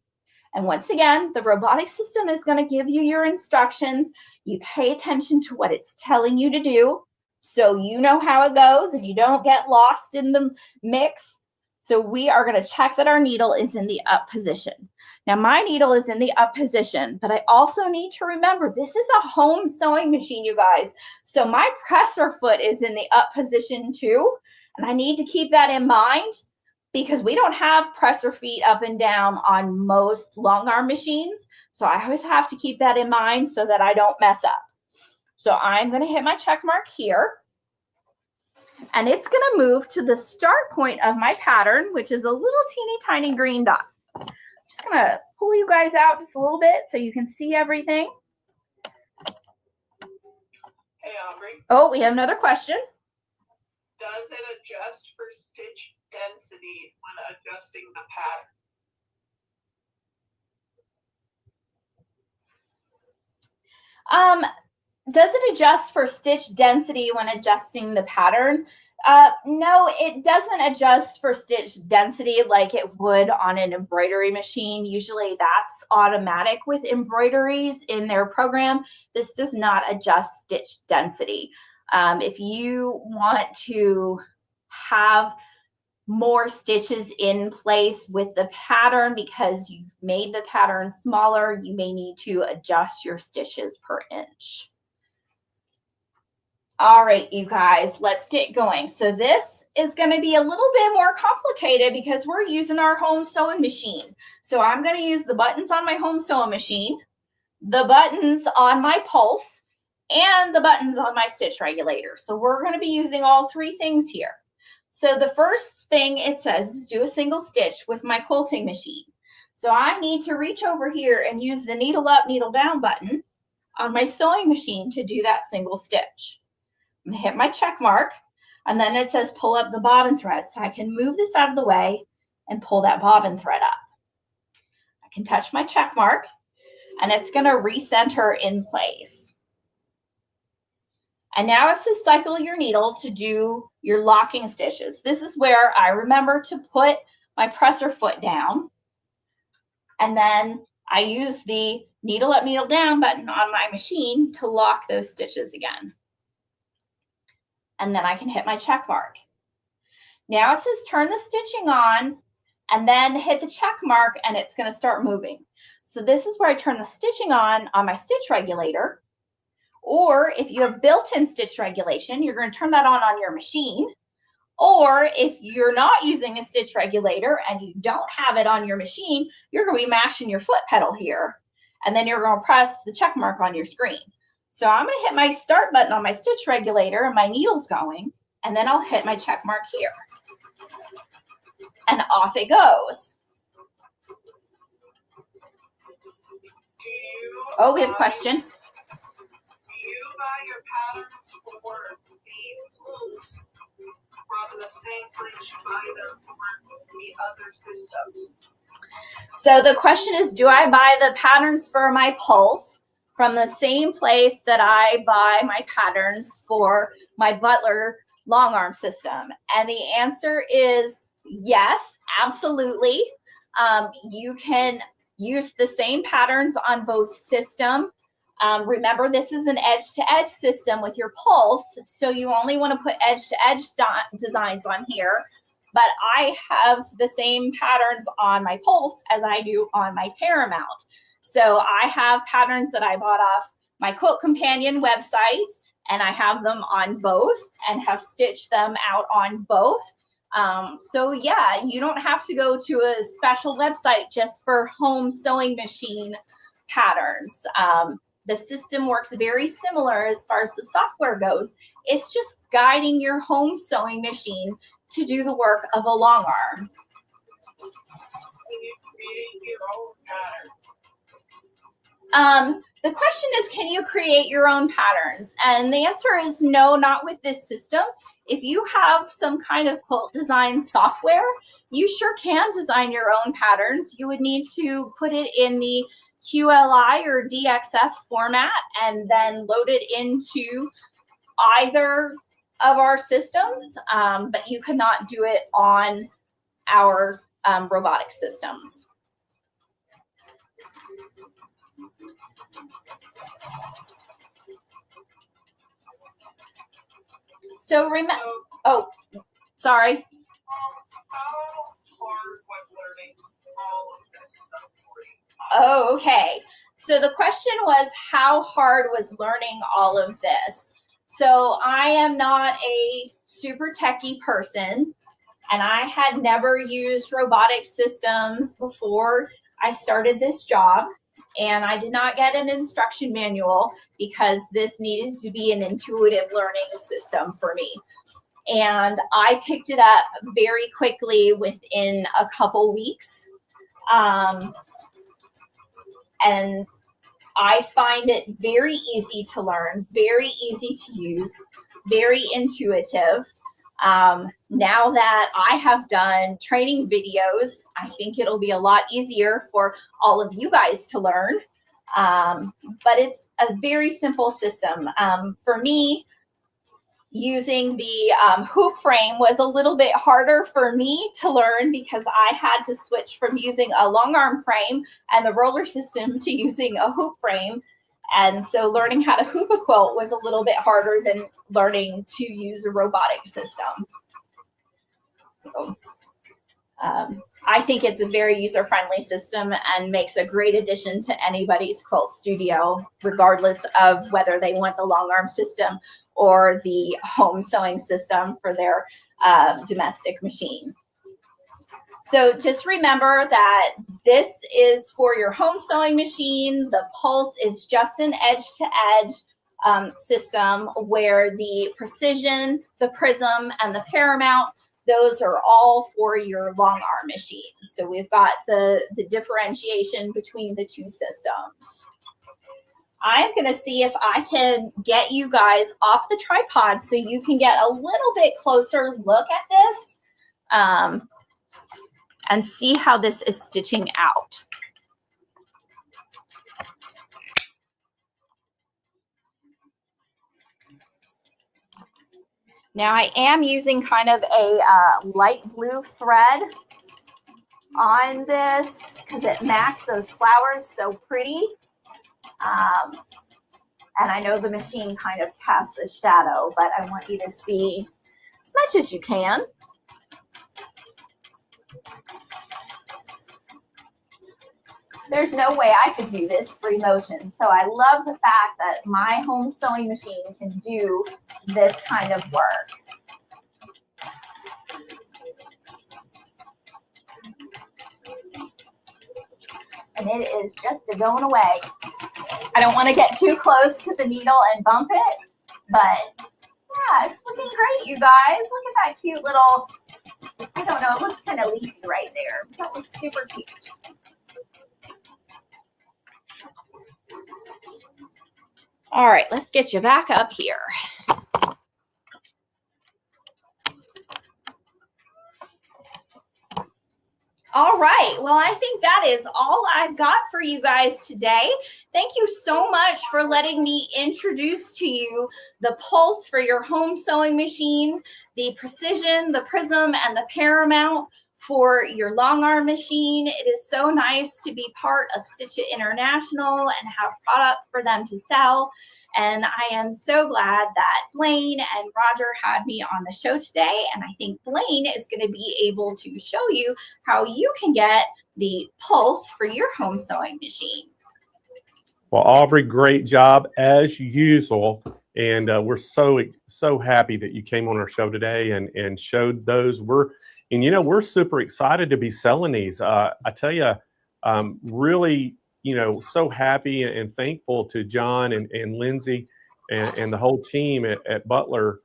And once again, the robotic system is going to give you your instructions. You pay attention to what it's telling you to do so you know how it goes and you don't get lost in the mix. So we are going to check that our needle is in the up position. Now my needle is in the up position, but I also need to remember this is a home sewing machine, you guys. So my presser foot is in the up position too. And I need to keep that in mind because we don't have presser feet up and down on most long arm machines. So I always have to keep that in mind so that I don't mess up. So I'm going to hit my check mark here. And it's going to move to the start point of my pattern, which is a little teeny tiny green dot. I'm just going to pull you guys out just a little bit so you can see everything. Hey, Aubrey. Oh, we have another question. Does it adjust for stitch density when adjusting the pattern? Does it adjust for stitch density when adjusting the pattern? No, it doesn't adjust for stitch density like it would on an embroidery machine. Usually that's automatic with embroideries in their program. This does not adjust stitch density. If you want to have more stitches in place with the pattern because you've made the pattern smaller, you may need to adjust your stitches per inch. All right, you guys, let's get going. So this is going to be a little bit more complicated because we're using our home sewing machine. So I'm going to use the buttons on my home sewing machine, the buttons on my pulse, and the buttons on my stitch regulator. So we're going to be using all three things here. So the first thing it says is do a single stitch with my quilting machine. So I need to reach over here and use the needle up, needle down button on my sewing machine to do that single stitch. I'm going to hit my check mark, and then it says pull up the bobbin thread. So I can move this out of the way and pull that bobbin thread up. I can touch my check mark, and it's going to recenter in place. And now it says cycle your needle to do your locking stitches. This is where I remember to put my presser foot down, and then I use the needle up, needle down button on my machine to lock those stitches again. And then I can hit my check mark. Now it says turn the stitching on and then hit the check mark and it's going to start moving. So this is where I turn the stitching on my stitch regulator. Or if you have built-in stitch regulation, you're going to turn that on your machine. Or if you're not using a stitch regulator and you don't have it on your machine, you're going to be mashing your foot pedal here. And then you're going to press the check mark on your screen. So I'm going to hit my start button on my stitch regulator and my needle's going, and then I'll hit my check mark here. And off it goes. Oh, we have a question. Do you buy your patterns for these moves from the same place you buy them for the other systems? So the question is, do I buy the patterns for my pulse from the same place that I buy my patterns for my Butler long arm system? And the answer is yes, absolutely. You can use the same patterns on both systems. Remember, this is an edge-to-edge system with your pulse, so you only want to put edge-to-edge designs on here. But I have the same patterns on my pulse as I do on my Paramount. So I have patterns that I bought off my Quilt Companion website, and I have them on both and have stitched them out on both. So yeah, you don't have to go to a special website just for home sewing machine patterns. The system works very similar as far as the software goes. It's just guiding your home sewing machine to do the work of a long arm. Can you create your own pattern? The question is, can you create your own patterns? And the answer is no, not with this system. If you have some kind of quilt design software, you sure can design your own patterns. You would need to put it in the QLI or DXF format and then load it into either of our systems, but you cannot do it on our robotic systems. So remember, oh, sorry. How hard was learning all of this stuff for you? Oh, okay. So the question was, how hard was learning all of this? So I am not a super techie person, and I had never used robotic systems before I started this job. And I did not get an instruction manual because this needed to be an intuitive learning system for me. And I picked it up very quickly within a couple weeks. And I find it very easy to learn, very easy to use, very intuitive. Now that I have done training videos, I think it'll be a lot easier for all of you guys to learn. But it's a very simple system. For me, using the hoop frame was a little bit harder for me to learn because I had to switch from using a long arm frame and the roller system to using a hoop frame. And so learning how to hoop a quilt was a little bit harder than learning to use a robotic system. So I think it's a very user-friendly system and makes a great addition to anybody's quilt studio, regardless of whether they want the long arm system or the home sewing system for their domestic machine. So just remember that this is for your home sewing machine. The Pulse is just an edge-to-edge system where the Precision, the Prism, and the Paramount, those are all for your long arm machines. So we've got the differentiation between the two systems. I'm going to see if I can get you guys off the tripod so you can get a little bit closer look at this and see how this is stitching out. Now I am using kind of a light blue thread on this because it matched those flowers so pretty. And I know the machine kind of casts a shadow, but I want you to see as much as you can. There's no way I could do this free motion. So I love the fact that my home sewing machine can do this kind of work. And it is just going away. I don't want to get too close to the needle and bump it, but yeah, it's looking great, you guys. Look at that cute little, I don't know, it looks kind of leafy right there. That looks super cute. All right, let's get you back up here. All right, well, I think that is all I've got for you guys today. Thank you so much for letting me introduce to you the Pulse for your home sewing machine, the Precision, the Prism, and the Paramount for your long arm machine. It is so nice to be part of Stitch It International and have product for them to sell. And I am so glad that Blaine and Roger had me on the show today. And I think Blaine is going to be able to show you how you can get the Pulse for your home sewing machine. Well, Aubrey, great job as usual. And we're so happy that you came on our show today and showed those. We're super excited to be selling these. I tell you, really, so happy and thankful to John and Lindsay and the whole team at Butler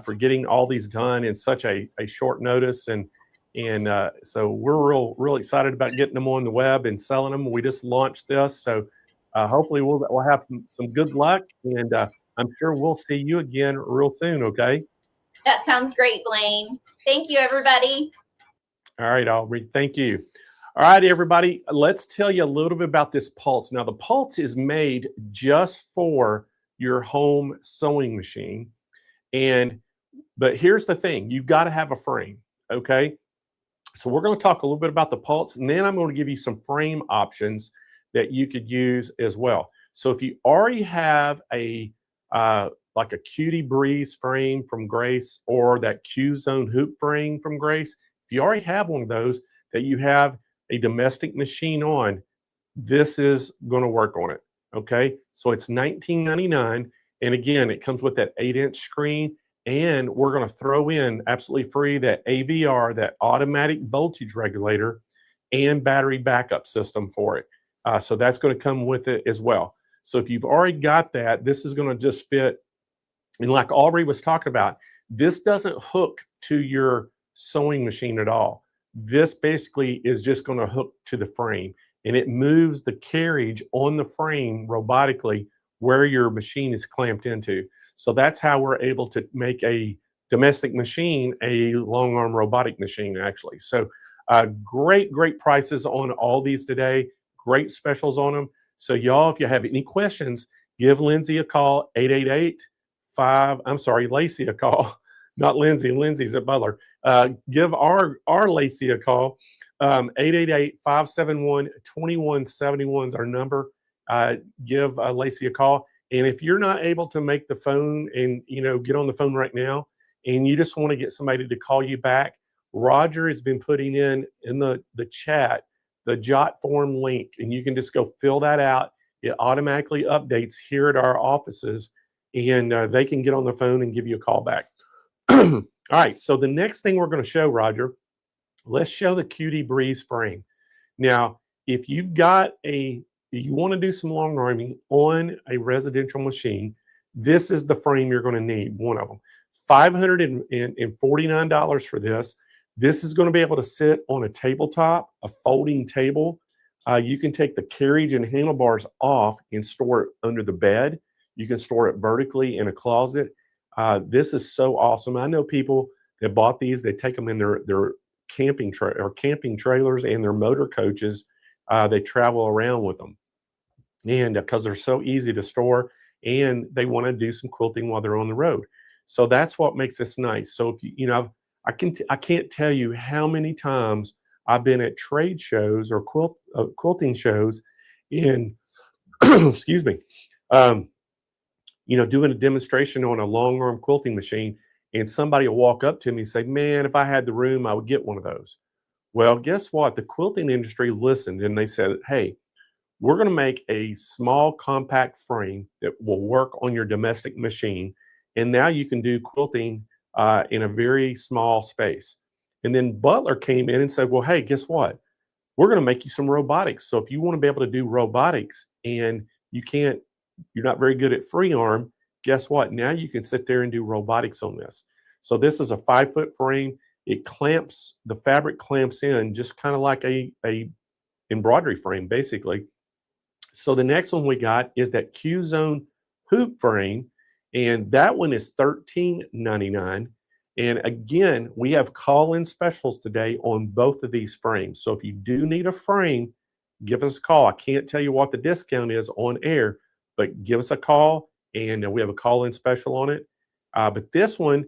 for getting all these done in such a short notice. And so we're real excited about getting them on the web and selling them. We just launched this. So hopefully we'll have some good luck. And I'm sure we'll see you again real soon, okay? That sounds great, Blaine. Thank you, everybody. All right, Aubrey. Thank you. All right, everybody, let's tell you a little bit about this Pulse. Now, the Pulse is made just for your home sewing machine. But here's the thing, you've got to have a frame, okay? So we're going to talk a little bit about the Pulse, and then I'm going to give you some frame options that you could use as well. So if you already have like a Cutie Breeze frame from Grace or that Q-Zone hoop frame from Grace, if you already have one of those that you have a domestic machine on, this is going to work on it, okay? So it's $19.99, and again, it comes with that 8-inch screen And we're going to throw in absolutely free that AVR, that automatic voltage regulator, and battery backup system for it. So that's going to come with it as well. So if you've already got that, this is going to just fit. And like Aubrey was talking about, this doesn't hook to your sewing machine at all. This basically is just going to hook to the frame, and it moves the carriage on the frame robotically where your machine is clamped into. So that's how we're able to make a domestic machine a long arm robotic machine, actually. So great prices on all these today. Great specials on them. So y'all, if you have any questions, give Lindsay a call, 888-5, I'm sorry, Lacey a call, not Lindsay. Lindsay's at Butler. Give our Lacey a call. 888-571-2171 is our number. Give Lacey a call. And if you're not able to make the phone and get on the phone right now, and you just want to get somebody to call you back, Roger has been putting in the chat the Jot form link, and you can just go fill that out. It automatically updates here at our offices, and they can get on the phone and give you a call back. All right, so the next thing we're going to show, Roger, let's show the QD Breeze frame. Now, if you've got you want to do some long arming on a residential machine, this is the frame you're going to need, one of them. $549 for this. This is going to be able to sit on a tabletop, a folding table. You can take the carriage and handlebars off and store it under the bed. You can store it vertically in a closet. This is so awesome. I know people that bought these, they take them in their camping trailers and their motor coaches. They travel around with them. And because they're so easy to store, and they want to do some quilting while they're on the road. So that's what makes this nice. So if I can't tell you how many times I've been at trade shows or quilting shows in, excuse me, doing a demonstration on a long arm quilting machine, and somebody will walk up to me and say, man, if I had the room, I would get one of those. Well, guess what? The quilting industry listened, and they said, hey, we're going to make a small compact frame that will work on your domestic machine. And now you can do quilting in a very small space. And then Butler came in and said, well, hey, guess what? We're going to make you some robotics. So if you want to be able to do robotics and you're not very good at free arm, guess what? Now you can sit there and do robotics on this. So this is a 5-foot frame. It clamps, the fabric clamps in just kind of like a embroidery frame, basically. So the next one we got is that Q-Zone hoop frame, and that one is $13.99. And again, we have call-in specials today on both of these frames. So if you do need a frame, give us a call. I can't tell you what the discount is on air, but give us a call, and we have a call-in special on it. But this one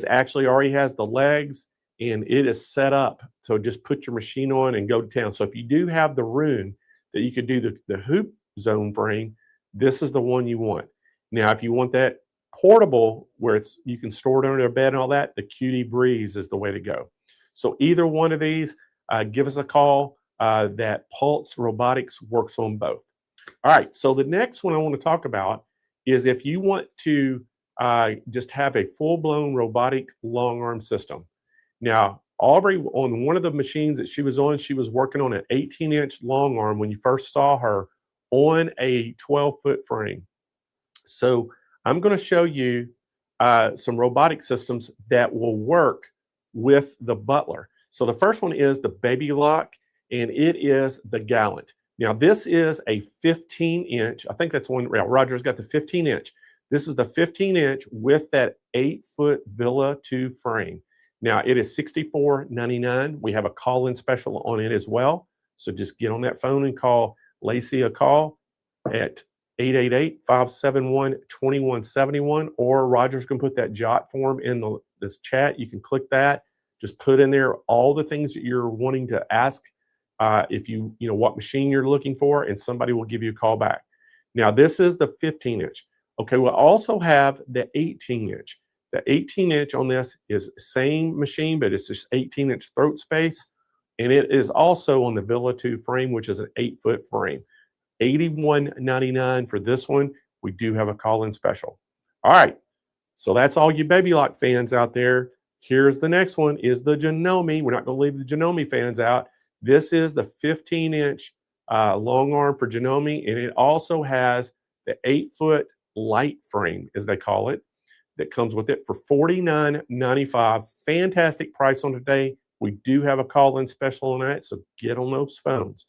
actually already has the legs, and it is set up. So just put your machine on and go to town. So if you do have the room that you could do the hoop zone frame, this is the one you want. Now, if you want that portable where you can store it under a bed and all that, the QD Breeze is the way to go. So either one of these, give us a call. That Pulse Robotics works on both. All right, so the next one I want to talk about is if you want to just have a full-blown robotic long arm system. Now, Aubrey, on one of the machines that she was on, she was working on an 18-inch long arm when you first saw her on a 12-foot frame. So I'm going to show you some robotic systems that will work with the Butler. So the first one is the Baby Lock, and it is the Gallant. Now, this is a 15-inch. I think that's one. Roger's got the 15-inch. This is the 15-inch with that 8-foot Villa 2 frame. Now, it is $64.99. We have a call-in special on it as well. So just get on that phone and call Lacey a call at 888-571-2171, or Roger's going to put that Jot form in this chat. You can click that. Just put in there all the things that you're wanting to ask, if you know what machine you're looking for, and somebody will give you a call back. Now, this is the 15-inch. Okay, we'll also have the 18-inch. The 18-inch on this is the same machine, but it's just 18-inch throat space, and it is also on the Villa 2 frame, which is an 8-foot frame. $81.99 for this one. We do have a call-in special. All right, So that's all you Baby Lock fans out there. Here's the next one is the Janome. We're not going to leave the Janome fans out. This is the 15-inch long arm for Janome, and it also has the 8-foot light frame, as they call it, that comes with it for $49.95. Fantastic price on today. We do have a call-in special on that, so get on those phones.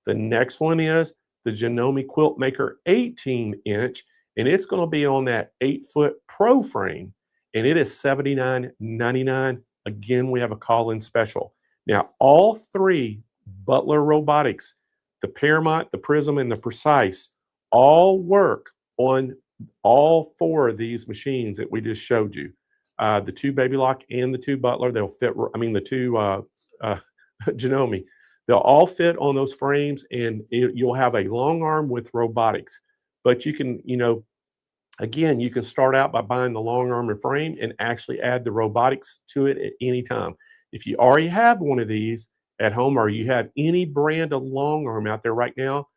The next one is the Janome Quilt Maker 18-inch, and it's going to be on that 8-foot Pro frame, and it is $79.99. Again, we have a call-in special. Now, all three Butler Robotics, the Paramount, the Prism, and the Precise, all work on all four of these machines that we just showed you. The two Baby Lock and the two Butler, they'll fit, I mean, the two Janome, they'll all fit on those frames, and you'll have a long arm with robotics. But you can, you know, again, you can start out by buying the long arm and frame and actually add the robotics to it at any time. If you already have one of these at home, or you have any brand of long arm out there right now,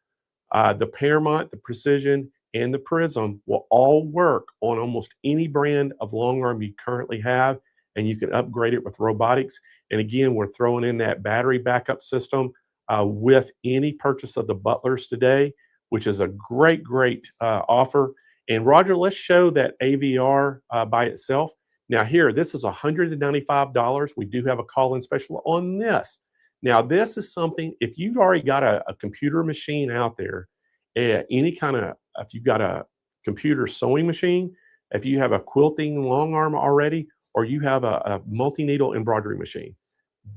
the Paramount, the Precision, and the Prism will all work on almost any brand of long arm you currently have, and you can upgrade it with robotics. And again, we're throwing in that battery backup system with any purchase of the Butlers today, which is a great, great offer. And Roger, let's show that AVR by itself. Now here, this is $195. We do have a call-in special on this. Now this is something, if you've already got a computer machine out there, any kind of, if you've got a computer sewing machine, if you have a quilting long arm already, or you have a multi-needle embroidery machine,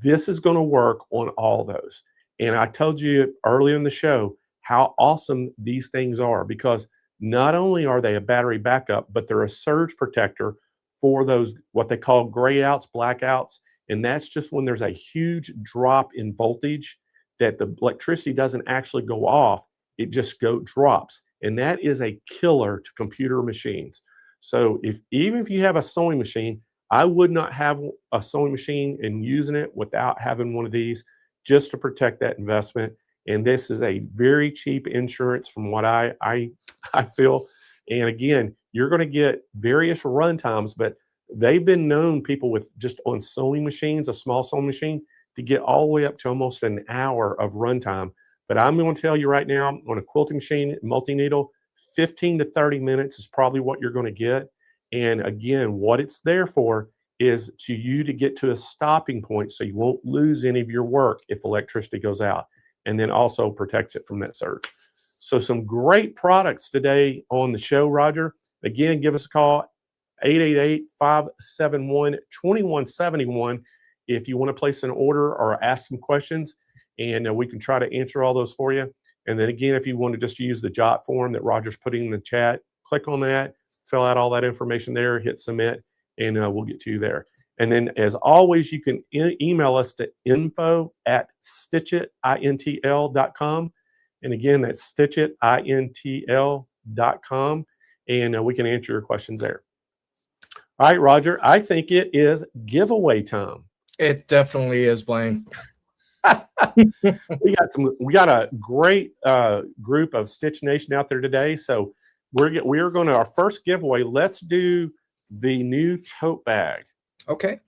this is going to work on all those. And I told you earlier in the show how awesome these things are, because not only are they a battery backup, but they're a surge protector for those, what they call gray outs, blackouts. And that's just when there's a huge drop in voltage that the electricity doesn't actually go off, it just drops. And that is a killer to computer machines. So even if you have a sewing machine, I would not have a sewing machine and using it without having one of these, just to protect that investment. And this is a very cheap insurance from what I feel. And again, you're going to get various run times, but they've been known, people with just on sewing machines, a small sewing machine, to get all the way up to almost an hour of run time. But I'm going to tell you right now, on a quilting machine, multi-needle, 15 to 30 minutes is probably what you're going to get. And again, what it's there for is to get to a stopping point so you won't lose any of your work if electricity goes out, and then also protects it from that surge. So some great products today on the show, Roger. Again, give us a call, 888-571-2171 if you want to place an order or ask some questions, and we can try to answer all those for you. And then again, if you want to just use the Jot form that Roger's putting in the chat, click on that, fill out all that information there, hit submit, and we'll get to you there. And then, as always, you can email us to info@stitchitintl.com. And again, that's stitchitintl.com, and we can answer your questions there. All right, Roger, I think it is giveaway time. It definitely is, Blaine. We got a great group of Stitch Nation out there today. So we're going to, our first giveaway, let's do the new tote bag. Okay.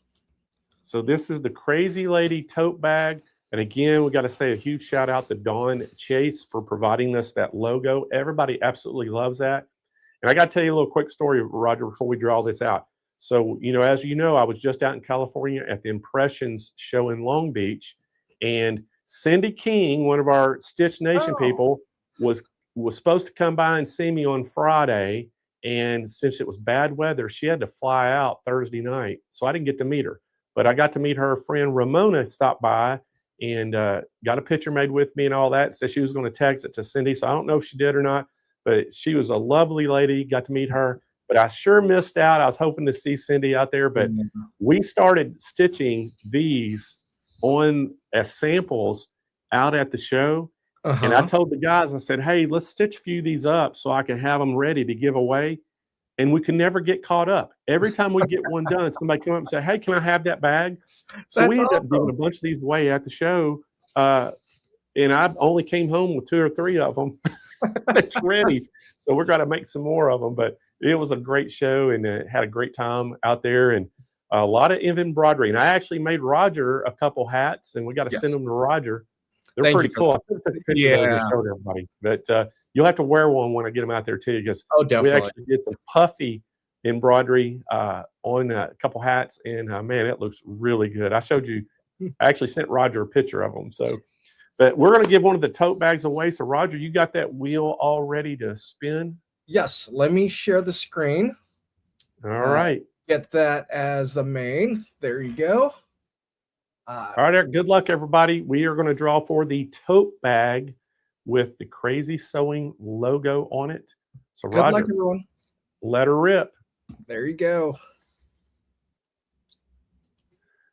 So this is the Crazy Lady tote bag. And again, we got to say a huge shout out to Dawn Chase for providing us that logo. Everybody absolutely loves that. And I got to tell you a little quick story, Roger, before we draw this out. So, as you know, I was just out in California at the Impressions show in Long Beach, and Cindy King, one of our Stitch Nation people, was supposed to come by and see me on Friday. And since it was bad weather, she had to fly out Thursday night. So I didn't get to meet her. But I got to meet her friend Ramona, stopped by and got a picture made with me and all that. Said she was going to text it to Cindy. So I don't know if she did or not. But she was a lovely lady. Got to meet her. But I sure missed out. I was hoping to see Cindy out there. But we started stitching these on as samples out at the show. And I told the guys, I said, hey, let's stitch a few of these up so I can have them ready to give away. And we could never get caught up. Every time we get one done, somebody come up and say, hey, can I have that bag? So we ended up giving a bunch of these away at the show. And I only came home with 2 or 3 of them. It's ready. So we're going to make some more of them. But it was a great show, and had a great time out there, and a lot of embroidery. And I actually made Roger a couple hats, and we got to send Yes. them to Roger. They're Thank pretty you for cool. I took a picture of those and Yeah. showed everybody. But you'll have to wear one when I get them out there too, because Oh, we definitely. actually did some puffy embroidery on a couple hats, and man, it looks really good. I showed you. I actually sent Roger a picture of them. So, but we're going to give one of the tote bags away. So, Roger, you got that wheel all ready to spin? Yes. Let me share the screen. All right. Get that as the main. There you go. All right, Eric, good luck, everybody. We are going to draw for the tote bag with the Crazy Sewing logo on it. So, Good Roger, luck, everyone. let her rip. There you go.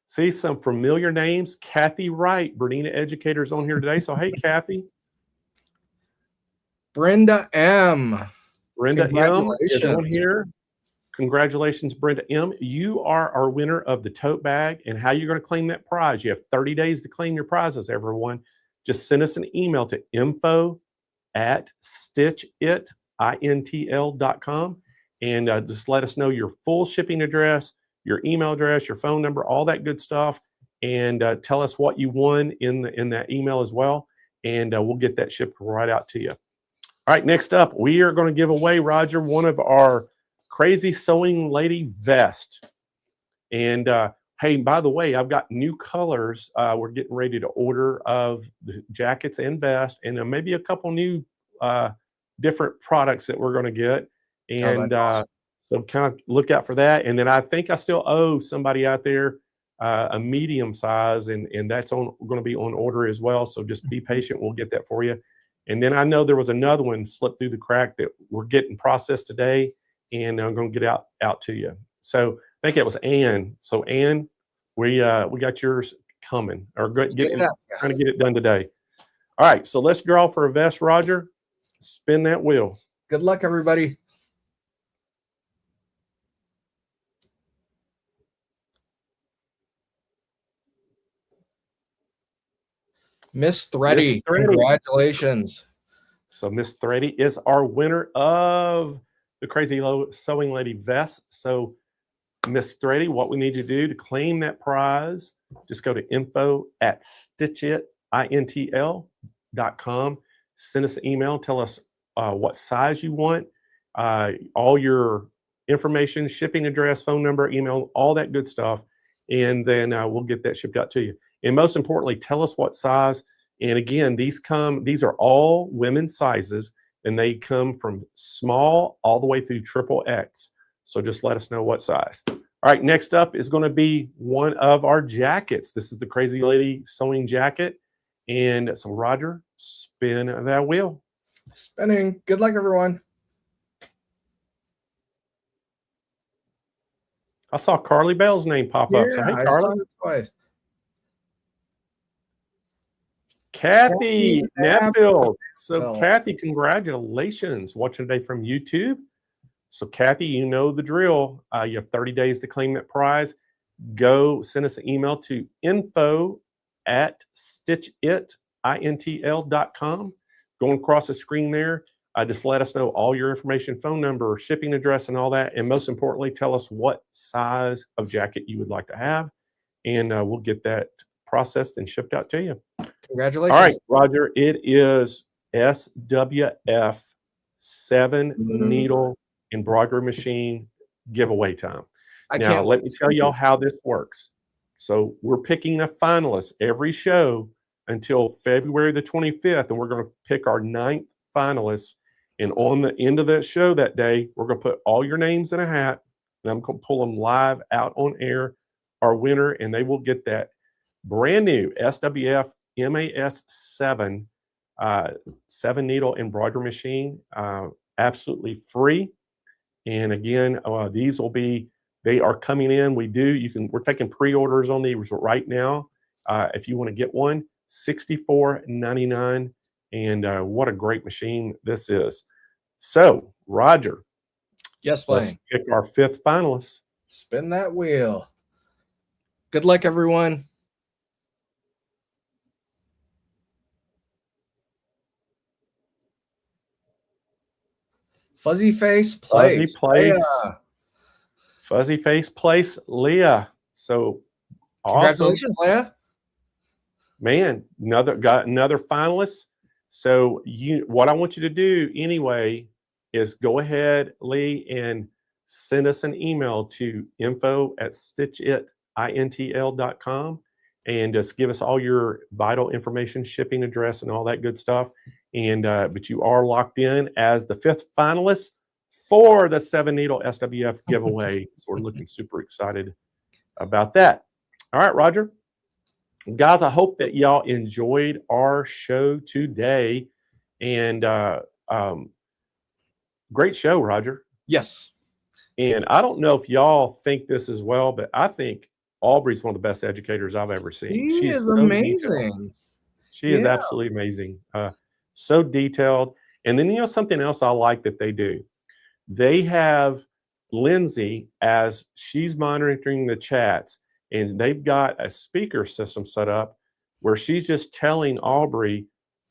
See some familiar names. Kathy Wright, Bernina Educators on here today. So, hey, Kathy. Brenda M. Brenda M is on Congratulations. here. Congratulations, Brenda M. You are our winner of the tote bag. And how you're going to claim that prize. You have 30 days to claim your prizes, everyone. Just send us an email to info@stitchitintl.com and just let us know your full shipping address, your email address, your phone number, all that good stuff, and tell us what you won in that email as well, and we'll get that shipped right out to you. All right, next up, we are going to give away, Roger, one of our Crazy Sewing Lady vest. And hey, by the way, I've got new colors. We're getting ready to order of the jackets and vest, and maybe a couple new different products that we're going to get. And awesome. so kind of look out for that. And then I think I still owe somebody out there a medium size, and that's going to be on order as well. So just be patient. We'll get that for you. And then I know there was another one slipped through the crack that we're getting processed today, and I'm going to get out to you. So I think it was Ann. So Ann, we got yours coming, or trying to get it done today. All right, so let's draw for a vest, Roger. Spin that wheel. Good luck, everybody. Miss Thready, congratulations. So Miss Thready is our winner of the Crazy Sewing Lady vest. So Miss Thready, what we need you to do to claim that prize, just go to info@stitchitintl.com. Send us an email. Tell us what size you want, all your information, shipping address, phone number, email, all that good stuff. And then we'll get that shipped out to you. And most importantly, tell us what size. And again, these are all women's sizes, and they come from small all the way through XXX. So just let us know what size. All right, next up is going to be one of our jackets. This is the Crazy Lady Sewing jacket. And so Roger, spin that wheel. Spinning. Good luck, everyone. I saw Carly Bell's name pop up. So hey, I Carly. saw it twice. Kathy Netfield. So Netfield. Kathy, congratulations. Watching today from YouTube. So Kathy, you know the drill. You have 30 days to claim that prize. Go send us an email to info@stitchitintl.com. Going across the screen there, just let us know all your information, phone number, shipping address, and all that. And most importantly, tell us what size of jacket you would like to have, and we'll get that processed and shipped out to you. Congratulations. All right, Roger, it is SWF 7 needle embroidery machine giveaway time. Now, let me tell y'all how this works. So we're picking a finalist every show until February the 25th, and we're going to pick our 9th finalists. And on the end of that show that day, we're going to put all your names in a hat, and I'm going to pull them live out on air, our winner, and they will get that brand new SWF MAS 7 7 needle embroidery machine, absolutely free. And again, they are coming in. We're taking pre-orders on these right now. If you want to get one, $64.99. And what a great machine this is. So, Roger. Yes, Blaine. Let's pick our 5th finalist. Spin that wheel. Good luck, everyone. Fuzzy Face Fuzzy Place. Place. Yeah. Fuzzy Face Place, Leah. So awesome. Congratulations, Leah. Man, got another finalist. So what I want you to do anyway is go ahead, Lee, and send us an email to info@stitchitintl.com and just give us all your vital information, shipping address, and all that good stuff. And but you are locked in as the 5th finalist for the 7-needle SWF giveaway. So we're looking super excited about that. All right, Roger. Guys, I hope that y'all enjoyed our show today. And great show, Roger. Yes. And I don't know if y'all think this as well, but I think Aubrey's one of the best educators I've ever seen. She She's is so amazing. detailed. She is absolutely amazing. So detailed. And then, you know, something else I like that they do. They have Lindsay, as she's monitoring the chats, and they've got a speaker system set up where she's just telling Aubrey,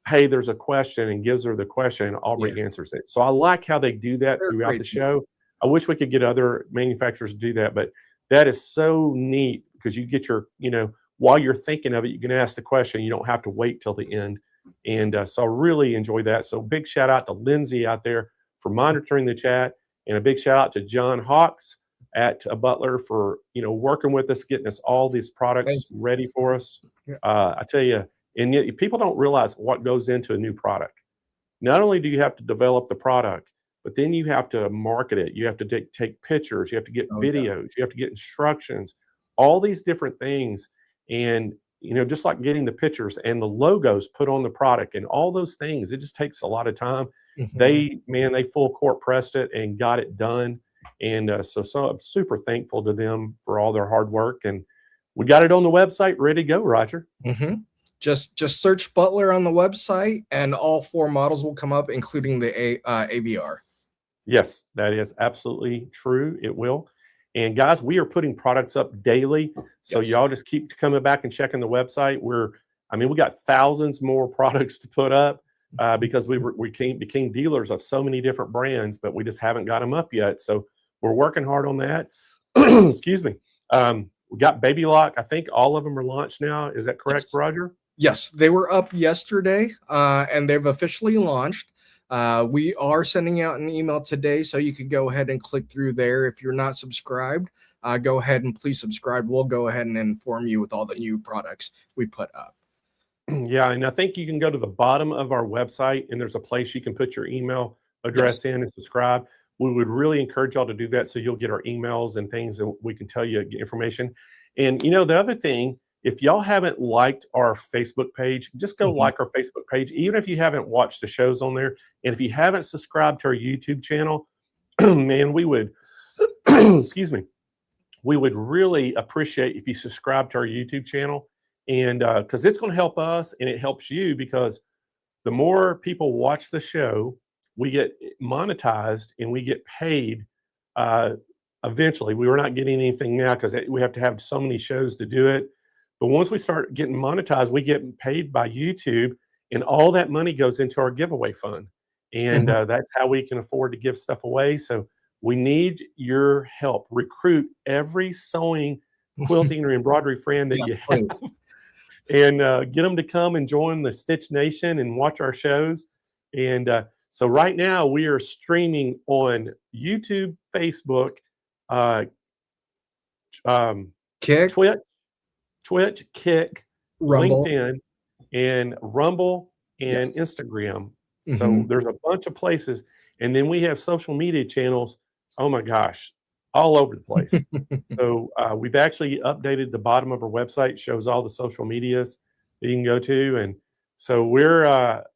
hey, there's a question, and gives her the question, and Aubrey answers it. So I like how they do that throughout the show. I wish we could get other manufacturers to do that, but that is so neat because you get your, you know, while you're thinking of it, you can ask the question. You don't have to wait till the end. And so I really enjoy that. So big shout out to Lindsay out there for monitoring the chat, and a big shout out to John Hawks at Butler for, you know, working with us, getting us all these products ready for us. I tell you, and yet people don't realize what goes into a new product. Not only do you have to develop the product, but then you have to market it. You have to take pictures. You have to get videos. You have to get instructions, all these different things. And, you know, just like getting the pictures and the logos put on the product and all those things, it just takes a lot of time. They full court pressed it and got it done. And so I'm super thankful to them for all their hard work. And we got it on the website, ready to go, Roger. Just search Butler on the website, and all 4 models will come up, including the AVR. Yes, that is absolutely true. It will. And guys, we are putting products up daily. So y'all just keep coming back and checking the website. We got thousands more products to put up because we became dealers of so many different brands, but we just haven't got them up yet. So we're working hard on that. Excuse me. We got Baby Lock. I think all of them are launched now. Is that correct, Roger? Yes, they were up yesterday, and they've officially launched. We are sending out an email today, so you can go ahead and click through there. If you're not subscribed, go ahead and please subscribe. We'll go ahead and inform you with all the new products we put up. Yeah, and I think you can go to the bottom of our website, and there's a place you can put your email address in and subscribe. We would really encourage y'all to do that so you'll get our emails and things, and we can tell you information. And, you know, the other thing, if y'all haven't liked our Facebook page, just go like our Facebook page, even if you haven't watched the shows on there. And if you haven't subscribed to our YouTube channel, man, we would, excuse me, we would really appreciate if you subscribe to our YouTube channel. And because it's going to help us and it helps you, because the more people watch the show, we get monetized and we get paid eventually. We were not getting anything now because we have to have so many shows to do it. But once we start getting monetized, we get paid by YouTube, and all that money goes into our giveaway fund. And that's how we can afford to give stuff away. So we need your help. Recruit every sewing, quilting, or embroidery friend that you have. And get them to come and join the Stitch Nation and watch our shows. And so right now we are streaming on YouTube, Facebook, Twitch, Kick, Rumble. LinkedIn, and Rumble, and Instagram. So there's a bunch of places. And then we have social media channels, oh my gosh, all over the place. So we've actually updated the bottom of our website, shows all the social medias that you can go to. And so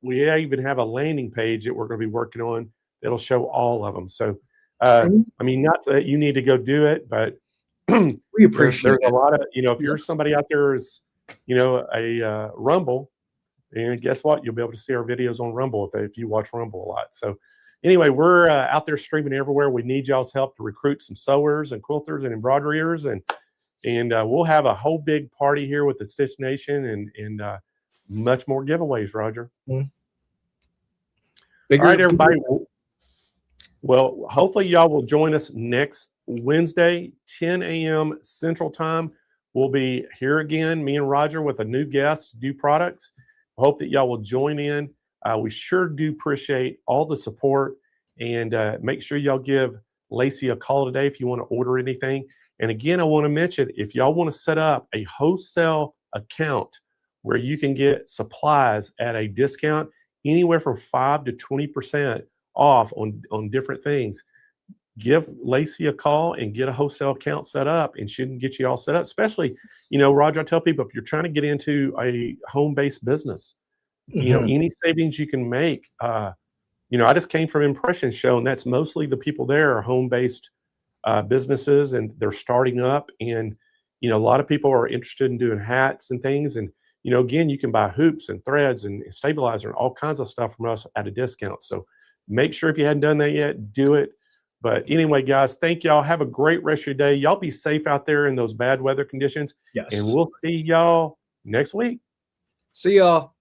we even have a landing page that we're going to be working on that'll show all of them. So, I mean, not that you need to go do it, but we appreciate there's a lot of, you know, if you're somebody out there is, you know, a Rumble, and guess what? You'll be able to see our videos on Rumble if you watch Rumble a lot. So anyway, we're out there streaming everywhere. We need y'all's help to recruit some sewers and quilters and embroiderers, and we'll have a whole big party here with the Stitch Nation and much more giveaways, Roger. All right, everybody. Well, hopefully y'all will join us next Wednesday, 10 a.m. Central Time. We'll be here again, me and Roger, with a new guest, new products. Hope that y'all will join in. We sure do appreciate all the support, and make sure y'all give Lacey a call today if you want to order anything. And again, I want to mention, if y'all want to set up a wholesale account where you can get supplies at a discount, anywhere from 5 to 20% off on different things, give Lacey a call and get a wholesale account set up, and she can get you all set up. Especially, Roger, I tell people, if you're trying to get into a home-based business, any savings you can make. I just came from Impression Show, and that's mostly the people there are home-based businesses, and they're starting up. And, a lot of people are interested in doing hats and things. And, again, you can buy hoops and threads and stabilizer and all kinds of stuff from us at a discount. So make sure if you hadn't done that yet, do it. But anyway, guys, thank y'all. Have a great rest of your day. Y'all be safe out there in those bad weather conditions. Yes. And we'll see y'all next week. See y'all.